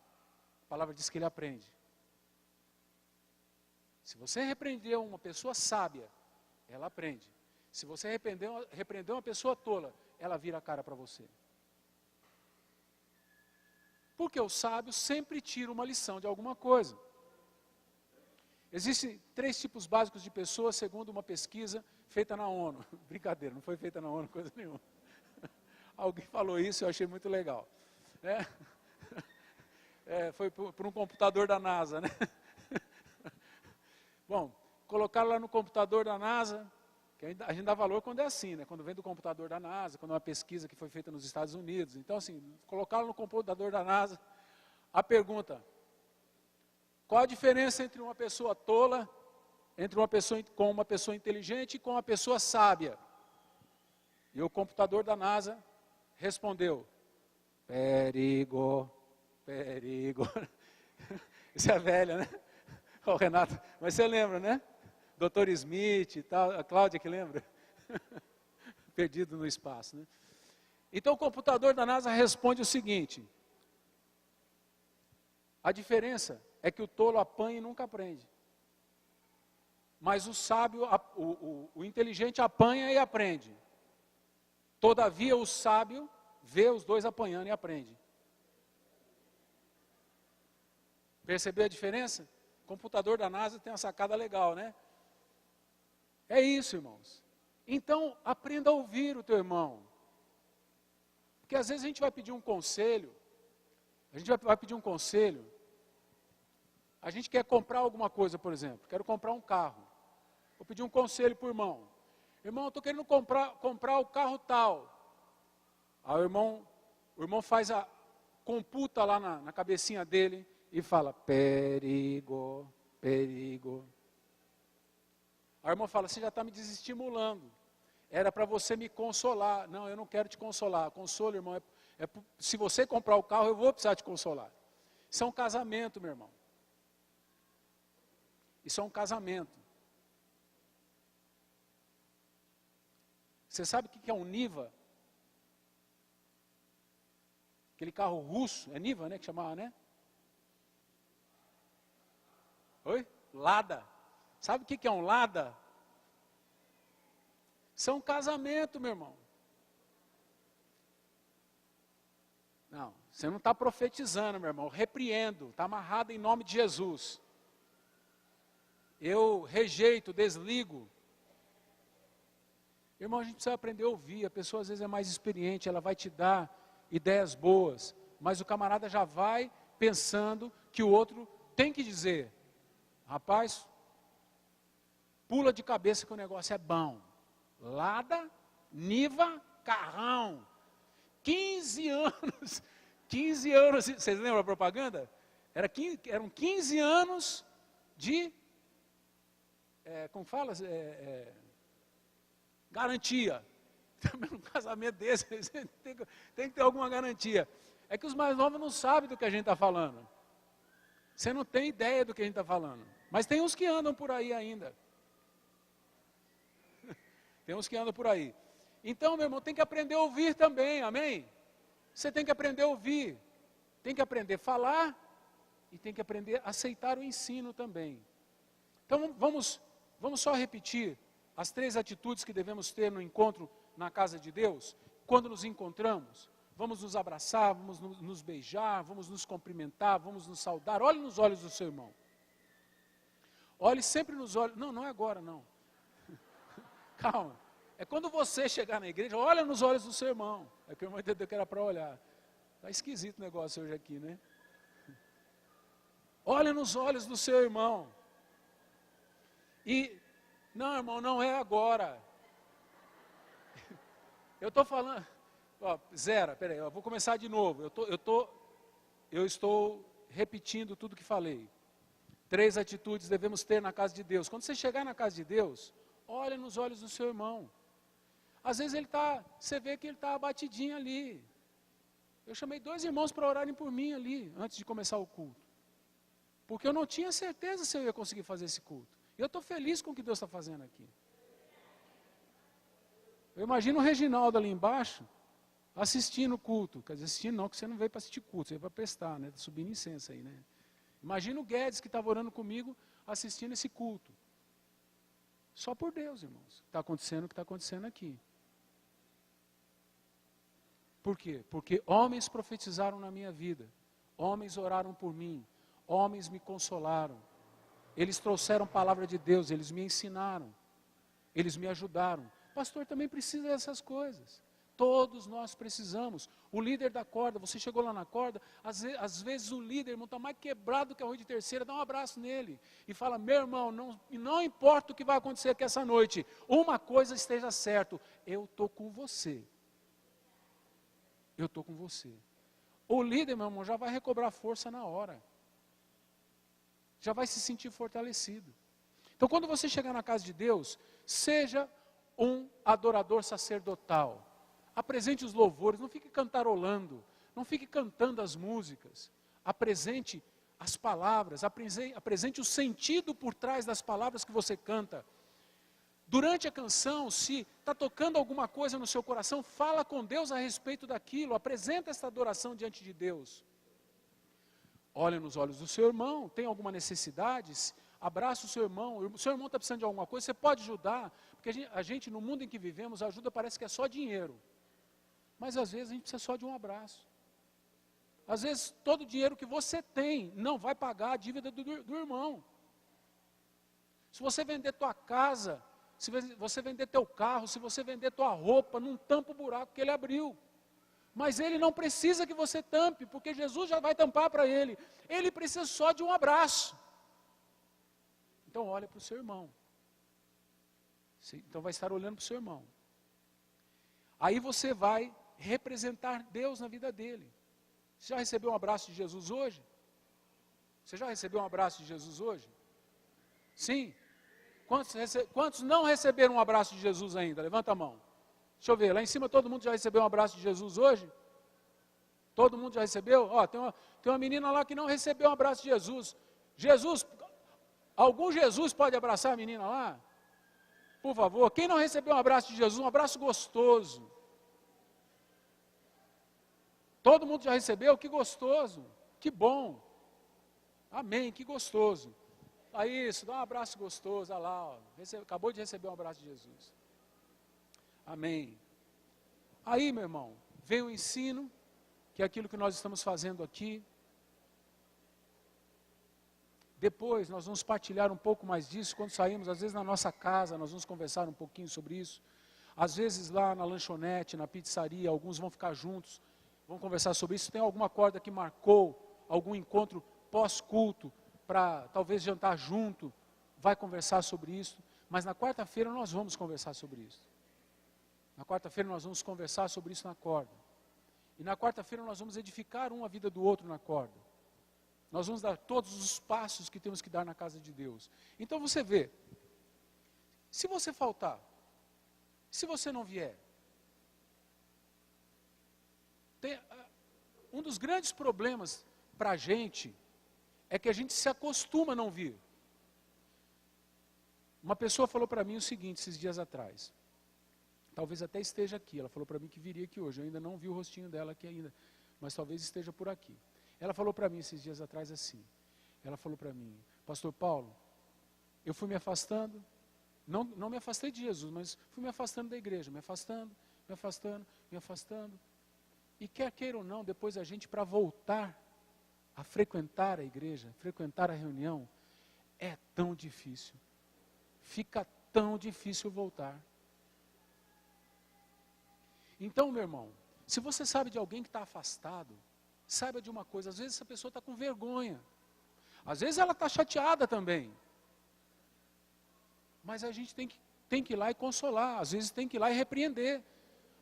a palavra diz que ele aprende. Se você repreender uma pessoa sábia, ela aprende. Se você repreender uma pessoa tola, ela vira a cara para você. Porque o sábio sempre tira uma lição de alguma coisa. Existem 3 tipos básicos de pessoas, segundo uma pesquisa feita na ONU. Brincadeira, não foi feita na ONU coisa nenhuma. Alguém falou isso, eu achei muito legal. Foi por um computador da NASA, né? Bom, colocaram lá no computador da NASA, que a gente dá valor quando é assim, né? Quando vem do computador da NASA, quando é uma pesquisa que foi feita nos Estados Unidos. Então, assim, colocaram no computador da NASA a pergunta: qual a diferença entre uma pessoa tola, com uma pessoa inteligente e com uma pessoa sábia? E o computador da NASA respondeu: perigo. Isso é velha, né? O Renato, mas você lembra, né? Dr. Smith e tal, a Cláudia que lembra? Perdido no espaço, né? Então o computador da NASA responde o seguinte: a diferença é que o tolo apanha e nunca aprende. Mas o sábio, o inteligente apanha e aprende. Todavia o sábio vê os dois apanhando e aprende. Percebeu a diferença? O computador da NASA tem uma sacada legal, né? É isso, irmãos. Então, aprenda a ouvir o teu irmão. Porque às vezes a gente vai pedir um conselho, A gente quer comprar alguma coisa, por exemplo. Quero comprar um carro. Vou pedir um conselho para o irmão. Irmão, eu estou querendo comprar o carro tal. Aí o irmão computa lá na cabecinha dele e fala, perigo, perigo. Aí o irmão fala, você já está me desestimulando. Era para você me consolar. Não, eu não quero te consolar. Consolo, irmão, se você comprar o carro, eu vou precisar te consolar. Isso é um casamento, meu irmão. Isso é um casamento. Você sabe o que é um Niva? Aquele carro russo, é Niva, né, que chamava, né? Oi? Lada. Sabe o que é um Lada? Isso é um casamento, meu irmão. Não, você não está profetizando, meu irmão. Eu repreendo, está amarrado em nome de Jesus. Eu rejeito, desligo. Irmão, a gente precisa aprender a ouvir. A pessoa às vezes é mais experiente, ela vai te dar ideias boas, mas o camarada já vai pensando que o outro tem que dizer, rapaz, pula de cabeça que o negócio é bom. Lada, Niva, carrão. 15 anos, vocês lembram a propaganda? Eram 15 anos de, como fala? Garantia. Também num casamento desse, tem que ter alguma garantia. É que os mais novos não sabem do que a gente está falando. Você não tem ideia do que a gente está falando. Mas tem uns que andam por aí ainda. Tem uns que andam por aí. Então, meu irmão, tem que aprender a ouvir também, amém? Você tem que aprender a ouvir. Tem que aprender a falar e tem que aprender a aceitar o ensino também. Então, vamos só repetir as 3 atitudes que devemos ter no encontro na casa de Deus. Quando nos encontramos, vamos nos abraçar, vamos nos beijar, vamos nos cumprimentar, vamos nos saudar. Olhe nos olhos do seu irmão. Olhe sempre nos olhos. Não é agora, não. Calma. É quando você chegar na igreja, olha nos olhos do seu irmão. É que o irmão entendeu que era para olhar. Está esquisito o negócio hoje aqui, né? Olha nos olhos do seu irmão. E, não, irmão, não é agora. Eu estou falando, Zera, peraí, eu vou começar de novo. Eu estou repetindo tudo que falei. 3 atitudes devemos ter na casa de Deus. Quando você chegar na casa de Deus, olha nos olhos do seu irmão. Às vezes você vê que ele está abatidinho ali. Eu chamei 2 irmãos para orarem por mim ali, antes de começar o culto. Porque eu não tinha certeza se eu ia conseguir fazer esse culto. E eu estou feliz com o que Deus está fazendo aqui. Eu imagino o Reginaldo ali embaixo, assistindo o culto. Quer dizer, assistindo não, porque você não veio para assistir culto, você veio para prestar, né? Subindo incenso aí, né? Imagina o Guedes que estava orando comigo, assistindo esse culto. Só por Deus, irmãos. Está acontecendo o que está acontecendo aqui. Por quê? Porque homens profetizaram na minha vida. Homens oraram por mim. Homens me consolaram. Eles trouxeram palavra de Deus, eles me ensinaram. Eles me ajudaram. O pastor também precisa dessas coisas. Todos nós precisamos. O líder da corda, você chegou lá na corda, às vezes o líder, irmão, está mais quebrado que arroz de terceira, dá um abraço nele e fala, meu irmão, não importa o que vai acontecer aqui essa noite, uma coisa esteja certo, eu estou com você. Eu estou com você. O líder, meu irmão, já vai recobrar força na hora. Já vai se sentir fortalecido. Então, quando você chegar na casa de Deus, seja um adorador sacerdotal. Apresente os louvores, não fique cantarolando, não fique cantando as músicas. Apresente as palavras, apresente o sentido por trás das palavras que você canta. Durante a canção, se está tocando alguma coisa no seu coração, fala com Deus a respeito daquilo, apresenta essa adoração diante de Deus. Olha nos olhos do seu irmão, tem alguma necessidade, abraça o seu irmão está precisando de alguma coisa, você pode ajudar, porque a gente no mundo em que vivemos, a ajuda parece que é só dinheiro, mas às vezes a gente precisa só de um abraço. Às vezes todo o dinheiro que você tem não vai pagar a dívida do irmão. Se você vender tua casa, se você vender teu carro, se você vender tua roupa, não tampa o buraco que ele abriu. Mas ele não precisa que você tampe, porque Jesus já vai tampar para ele. Ele precisa só de um abraço. Então olha para o seu irmão. Então vai estar olhando para o seu irmão. Aí você vai representar Deus na vida dele. Você já recebeu um abraço de Jesus hoje? Você já recebeu um abraço de Jesus hoje? Sim? Quantos não receberam um abraço de Jesus ainda? Levanta a mão. Deixa eu ver, lá em cima todo mundo já recebeu um abraço de Jesus hoje? Todo mundo já recebeu? Ó, tem uma menina lá que não recebeu um abraço de Jesus. Algum Jesus pode abraçar a menina lá? Por favor, quem não recebeu um abraço de Jesus, um abraço gostoso. Todo mundo já recebeu? Que gostoso, que bom. Amém, que gostoso. Aí isso, dá um abraço gostoso, olha lá, ó, acabou de receber um abraço de Jesus. Amém. Aí, meu irmão, vem o ensino, que é aquilo que nós estamos fazendo aqui. Depois nós vamos partilhar um pouco mais disso, quando saímos, às vezes na nossa casa, nós vamos conversar um pouquinho sobre isso. Às vezes lá na lanchonete, na pizzaria, alguns vão ficar juntos, vão conversar sobre isso. Tem alguma corda que marcou algum encontro pós-culto, para talvez jantar junto, vai conversar sobre isso. Mas na quarta-feira nós vamos conversar sobre isso. Na quarta-feira nós vamos conversar sobre isso na corda. E na quarta-feira nós vamos edificar um a vida do outro na corda. Nós vamos dar todos os passos que temos que dar na casa de Deus. Então você vê, se você faltar, se você não vier, um dos grandes problemas para a gente é que a gente se acostuma a não vir. Uma pessoa falou para mim o seguinte, esses dias atrás, talvez até esteja aqui, ela falou para mim que viria aqui hoje, eu ainda não vi o rostinho dela aqui ainda, mas talvez esteja por aqui. Ela falou para mim esses dias atrás assim, ela falou para mim, Pastor Paulo, eu fui me afastando, não me afastei de Jesus, mas fui me afastando da igreja, me afastando, e quer queira ou não, depois a gente para voltar a frequentar a igreja, frequentar a reunião, é tão difícil, fica tão difícil voltar. Então, meu irmão, se você sabe de alguém que está afastado, saiba de uma coisa, às vezes essa pessoa está com vergonha, às vezes ela está chateada também, mas a gente tem que ir lá e consolar, às vezes tem que ir lá e repreender,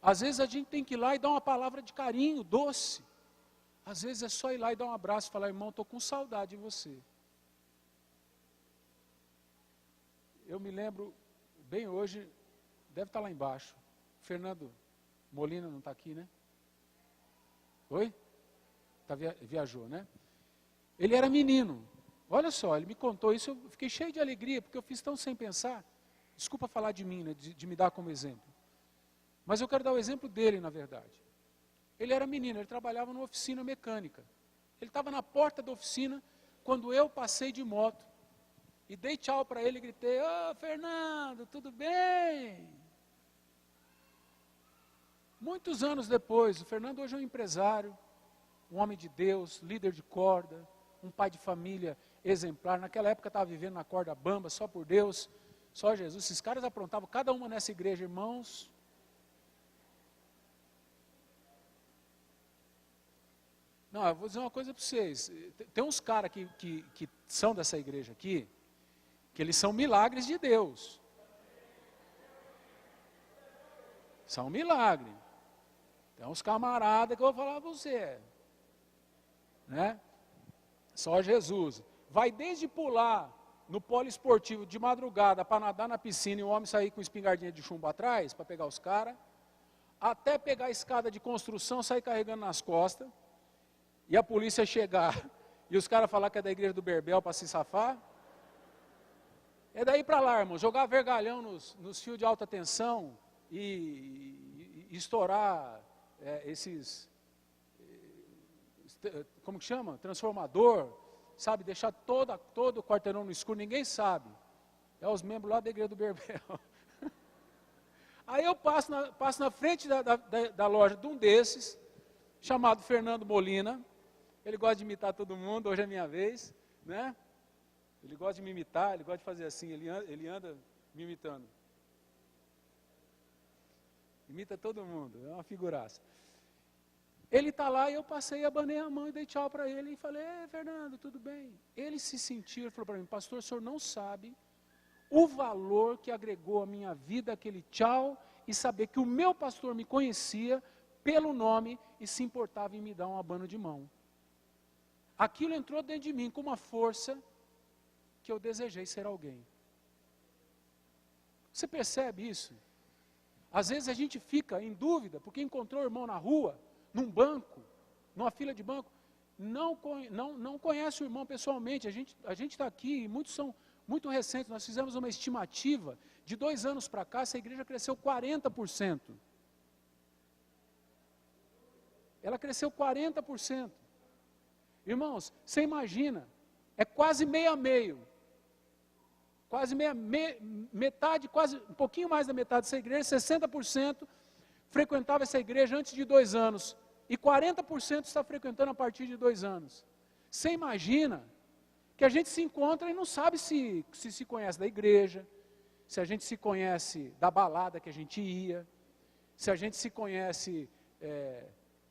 às vezes a gente tem que ir lá e dar uma palavra de carinho, doce, às vezes é só ir lá e dar um abraço e falar, irmão, estou com saudade de você. Eu me lembro, bem hoje, deve estar lá embaixo, Fernando Molina não está aqui, né? Oi? Viajou, né? Ele era menino, olha só, ele me contou isso, eu fiquei cheio de alegria, porque eu fiz tão sem pensar, desculpa falar de mim, né, de me dar como exemplo, mas eu quero dar o exemplo dele, na verdade. Ele era menino, ele trabalhava numa oficina mecânica. Ele estava na porta da oficina, quando eu passei de moto, e dei tchau para ele e gritei, ô Fernando, tudo bem? Muitos anos depois, o Fernando hoje é um empresário, um homem de Deus, líder de corda, um pai de família exemplar. Naquela época estava vivendo na corda bamba, só por Deus, só Jesus. Esses caras aprontavam cada uma nessa igreja, irmãos. Não, eu vou dizer uma coisa para vocês. Tem uns caras que são dessa igreja aqui, que eles são milagres de Deus. São milagres. Tem uns camaradas que eu vou falar para você. Né? Só Jesus. Vai desde pular no poliesportivo de madrugada para nadar na piscina e o homem sair com espingardinha de chumbo atrás para pegar os caras, até pegar a escada de construção, sair carregando nas costas, e a polícia chegar e os caras falar que é da igreja do Berbel para se safar. É daí para lá, irmão, jogar vergalhão nos fios de alta tensão e estourar esses, como que chama? Transformador, sabe? Deixar todo o quarteirão no escuro, ninguém sabe. É os membros lá da igreja do Berbel. Aí eu passo na frente da loja de um desses, chamado Fernando Molina. Ele gosta de imitar todo mundo, hoje é minha vez, né? Ele gosta de me imitar, ele gosta de fazer assim, ele anda me imitando. Imita todo mundo, é uma figuraça. Ele está lá e eu passei, abanei a mão e dei tchau para ele e falei, Fernando, tudo bem? Ele se sentiu, ele falou para mim, pastor, o senhor não sabe o valor que agregou à minha vida aquele tchau e saber que o meu pastor me conhecia pelo nome e se importava em me dar um abano de mão. Aquilo entrou dentro de mim com uma força que eu desejei ser alguém. Você percebe isso? Às vezes a gente fica em dúvida porque encontrou o irmão na rua, num banco, numa fila de banco, não conhece o irmão pessoalmente. A gente está aqui, e muitos são muito recentes. Nós fizemos uma estimativa de 2 anos para cá, essa igreja cresceu 40%. Ela cresceu 40%. Irmãos, você imagina, é quase meio a meio. Quase metade, quase um pouquinho mais da metade dessa igreja, 60% frequentava essa igreja antes de 2 anos. E 40% está frequentando a partir de 2 anos. Você imagina que a gente se encontra e não sabe se conhece da igreja, se a gente se conhece da balada que a gente ia, se a gente se conhece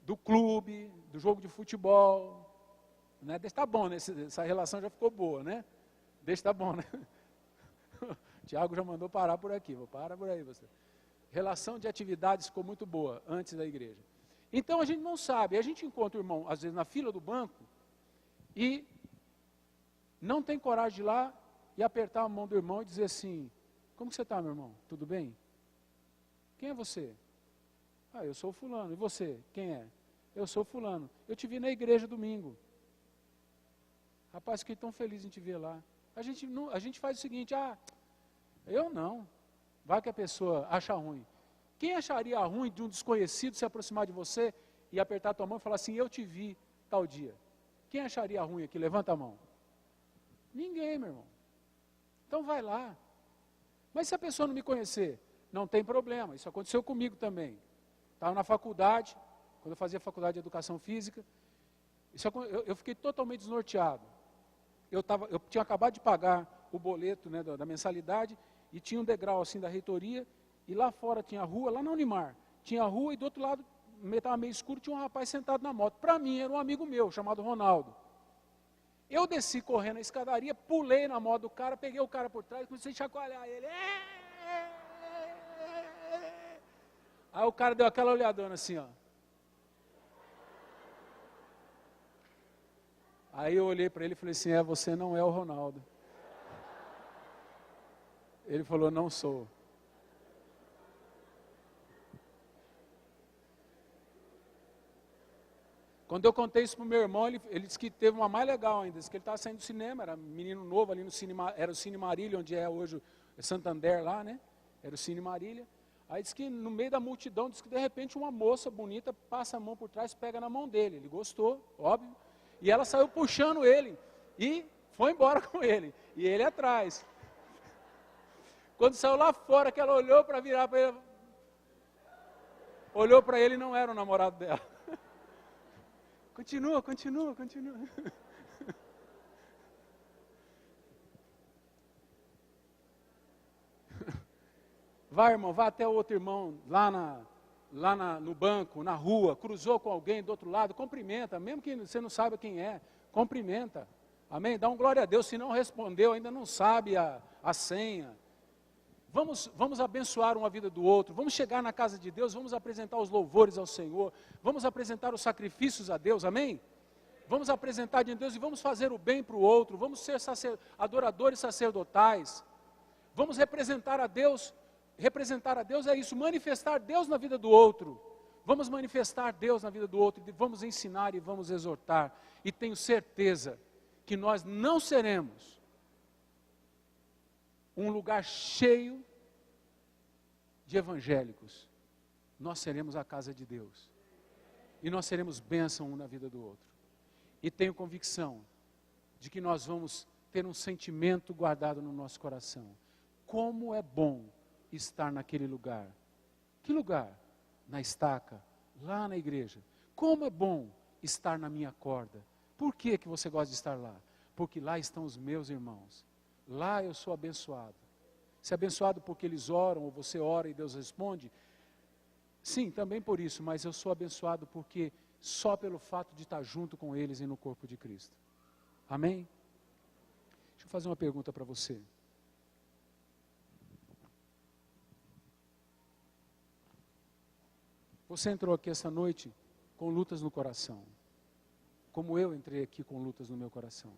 do clube, do jogo de futebol. Né? Deixa tá bom, né? Essa relação já ficou boa, né? Deixa tá bom, né? O Tiago já mandou parar por aqui, vou parar por aí você. Relação de atividades ficou muito boa antes da igreja. Então a gente não sabe, a gente encontra o irmão, às vezes, na fila do banco e não tem coragem de ir lá e apertar a mão do irmão e dizer assim, como que você está, meu irmão? Tudo bem? Quem é você? Ah, eu sou fulano. E você? Quem é? Eu sou fulano. Eu te vi na igreja domingo. Rapaz, fiquei tão feliz em te ver lá. A gente faz o seguinte, eu não. Vai que a pessoa acha ruim. Quem acharia ruim de um desconhecido se aproximar de você e apertar a tua mão e falar assim, eu te vi tal dia? Quem acharia ruim aqui? Levanta a mão. Ninguém, meu irmão. Então vai lá. Mas se a pessoa não me conhecer, não tem problema. Isso aconteceu comigo também. Estava na faculdade, quando eu fazia faculdade de educação física, eu fiquei totalmente desnorteado. Eu tinha acabado de pagar o boleto, né, da mensalidade e tinha um degrau assim da reitoria e lá fora tinha a rua, lá na Unimar, tinha a rua e do outro lado, estava meio escuro, tinha um rapaz sentado na moto. Para mim era um amigo meu, chamado Ronaldo. Eu desci correndo a escadaria, pulei na moto do cara, peguei o cara por trás, comecei a chacoalhar ele. Aí o cara deu aquela olhadona assim, ó. Aí eu olhei para ele e falei assim, você não é o Ronaldo. Ele falou, não sou. Quando eu contei isso para o meu irmão, ele disse que teve uma mais legal ainda, disse que ele estava saindo do cinema, era menino novo ali no Cine, era o Cine Marília, onde é hoje o Santander lá, né? Era o Cine Marília. Aí disse que no meio da multidão, disse que de repente uma moça bonita passa a mão por trás, pega na mão dele. Ele gostou, óbvio. E ela saiu puxando ele e foi embora com ele. E ele atrás. Quando saiu lá fora, que ela olhou para virar para ele, olhou para ele e não era o namorado dela. Continua. Vai, irmão, vá até o outro irmão, no banco, na rua, cruzou com alguém do outro lado, cumprimenta, mesmo que você não saiba quem é, cumprimenta. Amém? Dá um glória a Deus, se não respondeu, ainda não sabe a senha. Vamos abençoar uma vida do outro, vamos chegar na casa de Deus, vamos apresentar os louvores ao Senhor, vamos apresentar os sacrifícios a Deus, amém? Vamos apresentar diante de Deus e vamos fazer o bem para o outro, vamos ser adoradores sacerdotais, vamos representar a Deus é isso, manifestar Deus na vida do outro, vamos manifestar Deus na vida do outro, vamos ensinar e vamos exortar, e tenho certeza que nós não seremos um lugar cheio de evangélicos, nós seremos a casa de Deus, e nós seremos bênção um na vida do outro, e tenho convicção de que nós vamos ter um sentimento guardado no nosso coração, como é bom estar naquele lugar. Que lugar? Na estaca, lá na igreja. Como é bom estar na minha corda. Por que você gosta de estar lá? Porque lá estão os meus irmãos. Lá eu sou abençoado. Se é abençoado porque eles oram, ou você ora e Deus responde, sim, também por isso, mas eu sou abençoado porque só pelo fato de estar junto com eles e no corpo de Cristo. Amém? Deixa eu fazer uma pergunta para você. Você entrou aqui essa noite com lutas no coração, como eu entrei aqui com lutas no meu coração.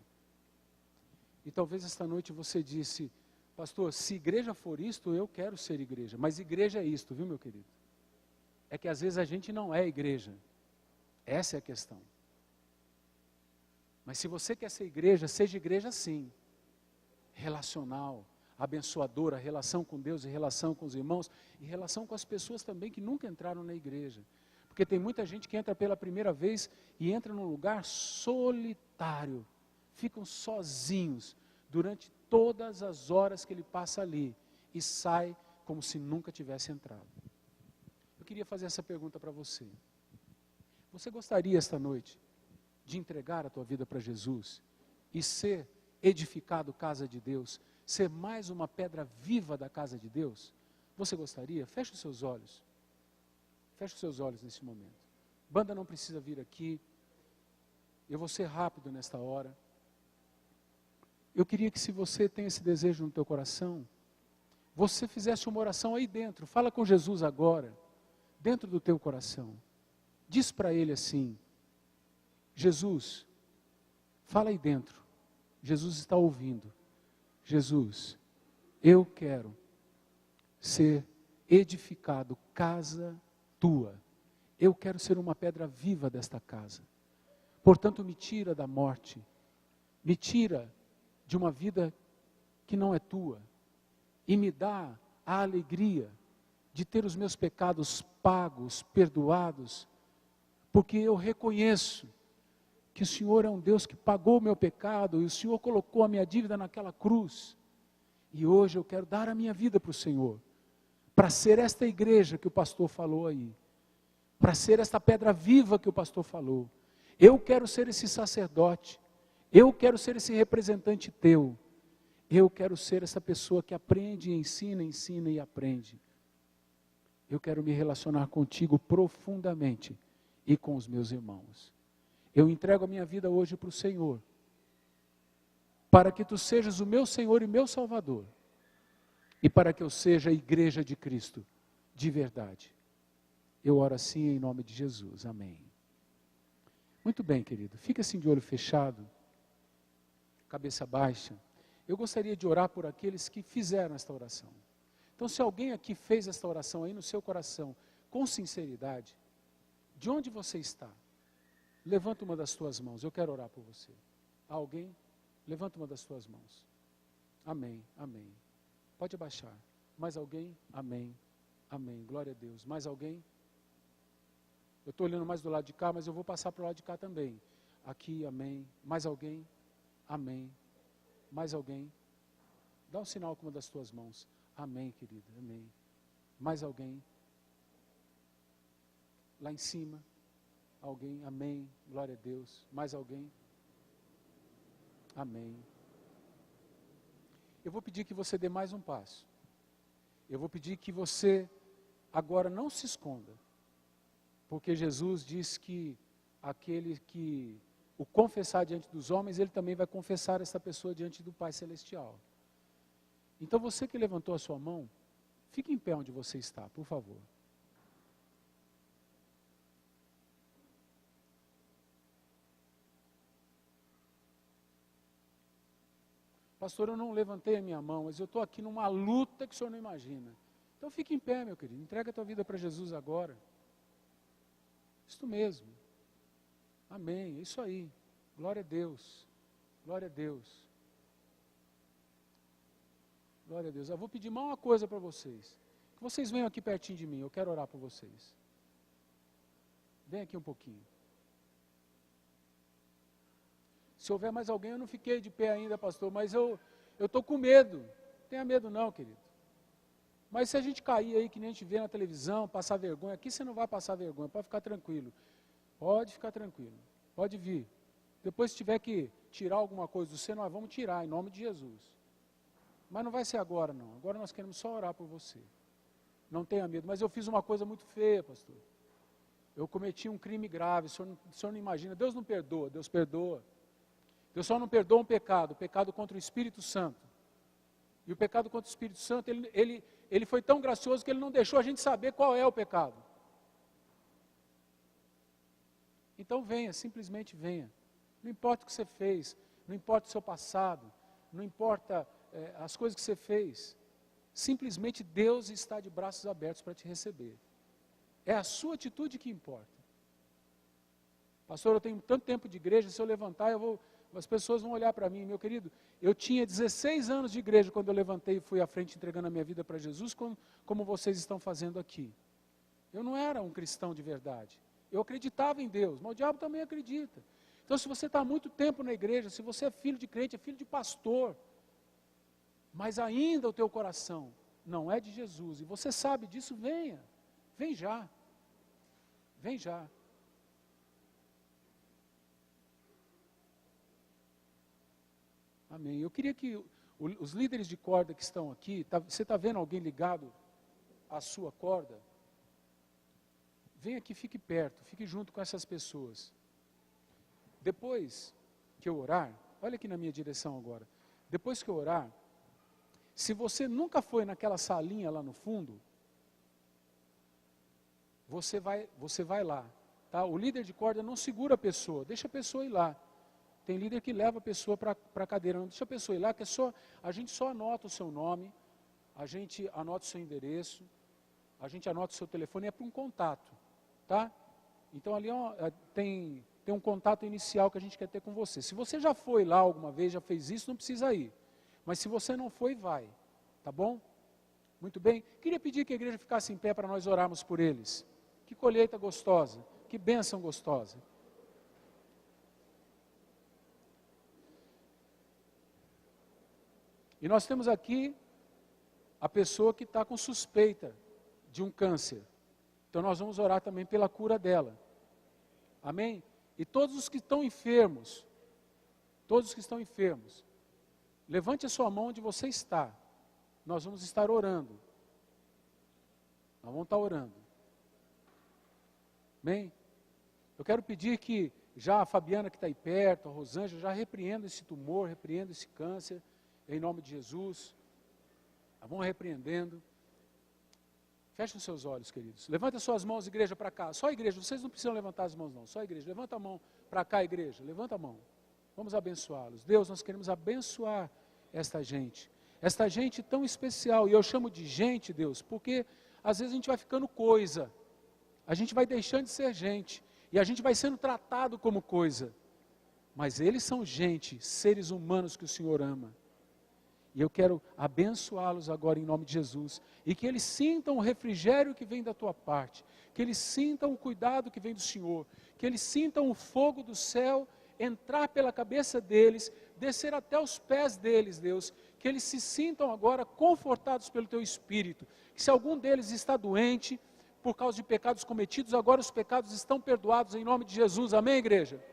E talvez esta noite você disse: pastor, se igreja for isto, eu quero ser igreja. Mas igreja é isto, viu, meu querido? É que às vezes a gente não é igreja. Essa é a questão. Mas se você quer ser igreja, seja igreja sim. Relacional, abençoadora, relação com Deus e relação com os irmãos, e relação com as pessoas também que nunca entraram na igreja. Porque tem muita gente que entra pela primeira vez e entra num lugar solitário. Ficam sozinhos durante todas as horas que ele passa ali e sai como se nunca tivesse entrado. Eu queria fazer essa pergunta para você. Você gostaria esta noite de entregar a tua vida para Jesus e ser edificado casa de Deus, ser mais uma pedra viva da casa de Deus? Você gostaria? Feche os seus olhos. Feche os seus olhos nesse momento. Banda não precisa vir aqui. Eu vou ser rápido nesta hora. Eu queria que, se você tem esse desejo no teu coração, você fizesse uma oração aí dentro. Fala com Jesus agora, dentro do teu coração. Diz para Ele assim: Jesus, fala aí dentro. Jesus está ouvindo. Jesus, eu quero ser edificado casa tua. Eu quero ser uma pedra viva desta casa. Portanto, me tira da morte. Me tira de uma vida que não é tua, e me dá a alegria de ter os meus pecados pagos, perdoados, porque eu reconheço que o Senhor é um Deus que pagou o meu pecado, e o Senhor colocou a minha dívida naquela cruz, e hoje eu quero dar a minha vida para o Senhor, para ser esta igreja que o pastor falou aí, para ser esta pedra viva que o pastor falou. Eu quero ser esse sacerdote, eu quero ser esse representante teu. Eu quero ser essa pessoa que aprende, ensina e aprende. Eu quero me relacionar contigo profundamente e com os meus irmãos. Eu entrego a minha vida hoje para o Senhor, para que tu sejas o meu Senhor e meu Salvador, e para que eu seja a igreja de Cristo, de verdade. Eu oro assim em nome de Jesus. Amém. Muito bem, querido. Fica assim de olho fechado, cabeça baixa. Eu gostaria de orar por aqueles que fizeram esta oração. Então, se alguém aqui fez esta oração aí no seu coração, com sinceridade, de onde você está? Levanta uma das tuas mãos, eu quero orar por você. Há alguém? Levanta uma das tuas mãos. Amém, amém. Pode abaixar. Mais alguém? Amém, amém. Glória a Deus. Mais alguém? Eu estou olhando mais do lado de cá, mas eu vou passar para o lado de cá também. Aqui, amém. Mais alguém? Amém. Mais alguém? Dá um sinal com uma das tuas mãos. Amém, querida, amém. Mais alguém? Lá em cima? Alguém? Amém. Glória a Deus. Mais alguém? Amém. Eu vou pedir que você dê mais um passo. Eu vou pedir que você agora não se esconda. Porque Jesus diz que aquele que o confessar diante dos homens, ele também vai confessar essa pessoa diante do Pai Celestial. Então você que levantou a sua mão, fique em pé onde você está, por favor. Pastor, eu não levantei a minha mão, mas eu estou aqui numa luta que o senhor não imagina. Então fique em pé, meu querido, entrega a tua vida para Jesus agora. Isso mesmo. Amém, é isso aí. Glória a Deus. Glória a Deus. Glória a Deus. Eu vou pedir mais uma coisa para vocês. Que vocês venham aqui pertinho de mim, eu quero orar por vocês. Vem aqui um pouquinho. Se houver mais alguém, eu não fiquei de pé ainda, pastor, mas eu estou com medo. Não tenha medo não, querido. Mas se a gente cair aí, que nem a gente vê na televisão, passar vergonha, aqui você não vai passar vergonha, pode ficar tranquilo. Pode ficar tranquilo, pode vir. Depois se tiver que tirar alguma coisa do você, nós vamos tirar, em nome de Jesus. Mas não vai ser agora não, agora nós queremos só orar por você. Não tenha medo, mas eu fiz uma coisa muito feia, pastor. eu cometi um crime grave, o senhor não imagina, Deus não perdoa, Deus perdoa. Deus só não perdoa um pecado, o pecado contra o Espírito Santo. E o pecado contra o Espírito Santo, ele foi tão gracioso que ele não deixou a gente saber qual é o pecado. Então venha, simplesmente venha. Não importa o que você fez, não importa o seu passado, não importa as coisas que você fez. Simplesmente Deus está de braços abertos para te receber. É a sua atitude que importa. Pastor, eu tenho tanto tempo de igreja, se eu levantar, as pessoas vão olhar para mim. Meu querido, eu tinha 16 anos de igreja quando eu levantei e fui à frente entregando a minha vida para Jesus, como vocês estão fazendo aqui. Eu não era um cristão de verdade. Eu acreditava em Deus, mas o diabo também acredita. Então, se você está há muito tempo na igreja, se você é filho de crente, é filho de pastor, mas ainda o teu coração não é de Jesus, e você sabe disso, venha. Vem já. Vem já. Amém. Eu queria que os líderes de corda que estão aqui, você está vendo alguém ligado à sua corda? Vem aqui, fique perto, fique junto com essas pessoas. Depois que eu orar, olha aqui na minha direção agora. Depois que eu orar, se você nunca foi naquela salinha lá no fundo, você vai lá. Tá? O líder de corda não segura a pessoa, deixa a pessoa ir lá. Tem líder que leva a pessoa para a cadeira, não deixa a pessoa ir lá, que a gente só anota o seu nome, a gente anota o seu endereço, a gente anota o seu telefone, é para um contato, tá? Então ali tem um contato inicial que a gente quer ter com você. Se você já foi lá alguma vez, já fez isso, não precisa ir. Mas se você não foi, vai, tá bom? Muito bem. Queria pedir que a igreja ficasse em pé para nós orarmos por eles. Que colheita gostosa, que bênção gostosa. E nós temos aqui a pessoa que está com suspeita de um câncer. Então nós vamos orar também pela cura dela. Amém? E todos os que estão enfermos, levante a sua mão onde você está. Nós vamos estar orando. Nós vamos estar orando. Amém? Eu quero pedir que já a Fabiana que está aí perto, a Rosângela, já repreenda esse tumor, repreenda esse câncer. Em nome de Jesus, vão repreendendo. Feche os seus olhos, queridos. Levanta as suas mãos, igreja, para cá. Só a igreja, vocês não precisam levantar as mãos não. Só a igreja, levanta a mão para cá, igreja. Levanta a mão. Vamos abençoá-los. Deus, nós queremos abençoar esta gente tão especial. E eu chamo de gente, Deus, porque às vezes a gente vai ficando coisa. A gente vai deixando de ser gente. E a gente vai sendo tratado como coisa. Mas eles são gente, seres humanos que o Senhor ama. E eu quero abençoá-los agora em nome de Jesus. E que eles sintam o refrigério que vem da tua parte. Que eles sintam o cuidado que vem do Senhor. Que eles sintam o fogo do céu entrar pela cabeça deles, descer até os pés deles, Deus. Que eles se sintam agora confortados pelo teu Espírito. Que se algum deles está doente, por causa de pecados cometidos, agora os pecados estão perdoados em nome de Jesus. Amém, igreja?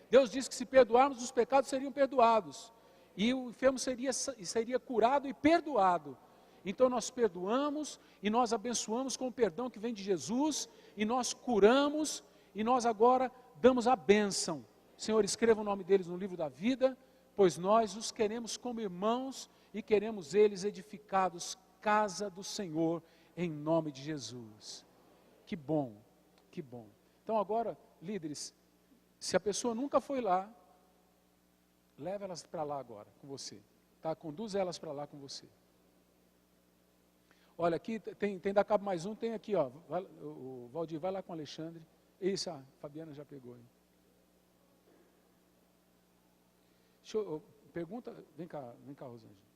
Deus diz que se perdoarmos, os pecados seriam perdoados. E o enfermo seria curado e perdoado. Então nós perdoamos e nós abençoamos com o perdão que vem de Jesus, e nós curamos, e nós agora damos a bênção. Senhor, escreva o nome deles no livro da vida, pois nós os queremos como irmãos e queremos eles edificados, casa do Senhor, em nome de Jesus. Que bom, que bom. Então agora, líderes, se a pessoa nunca foi lá, leva elas para lá agora, com você. Tá? Conduz elas para lá com você. Olha, aqui tem da cabo mais um, tem aqui, ó. O Valdir, vai lá com o Alexandre. Isso, a Fabiana já pegou aí. Pergunta, vem cá, Rosângela.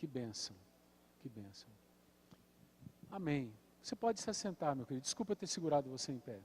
Que bênção, que bênção. Amém. Você pode se assentar, meu querido. Desculpa ter segurado você em pé.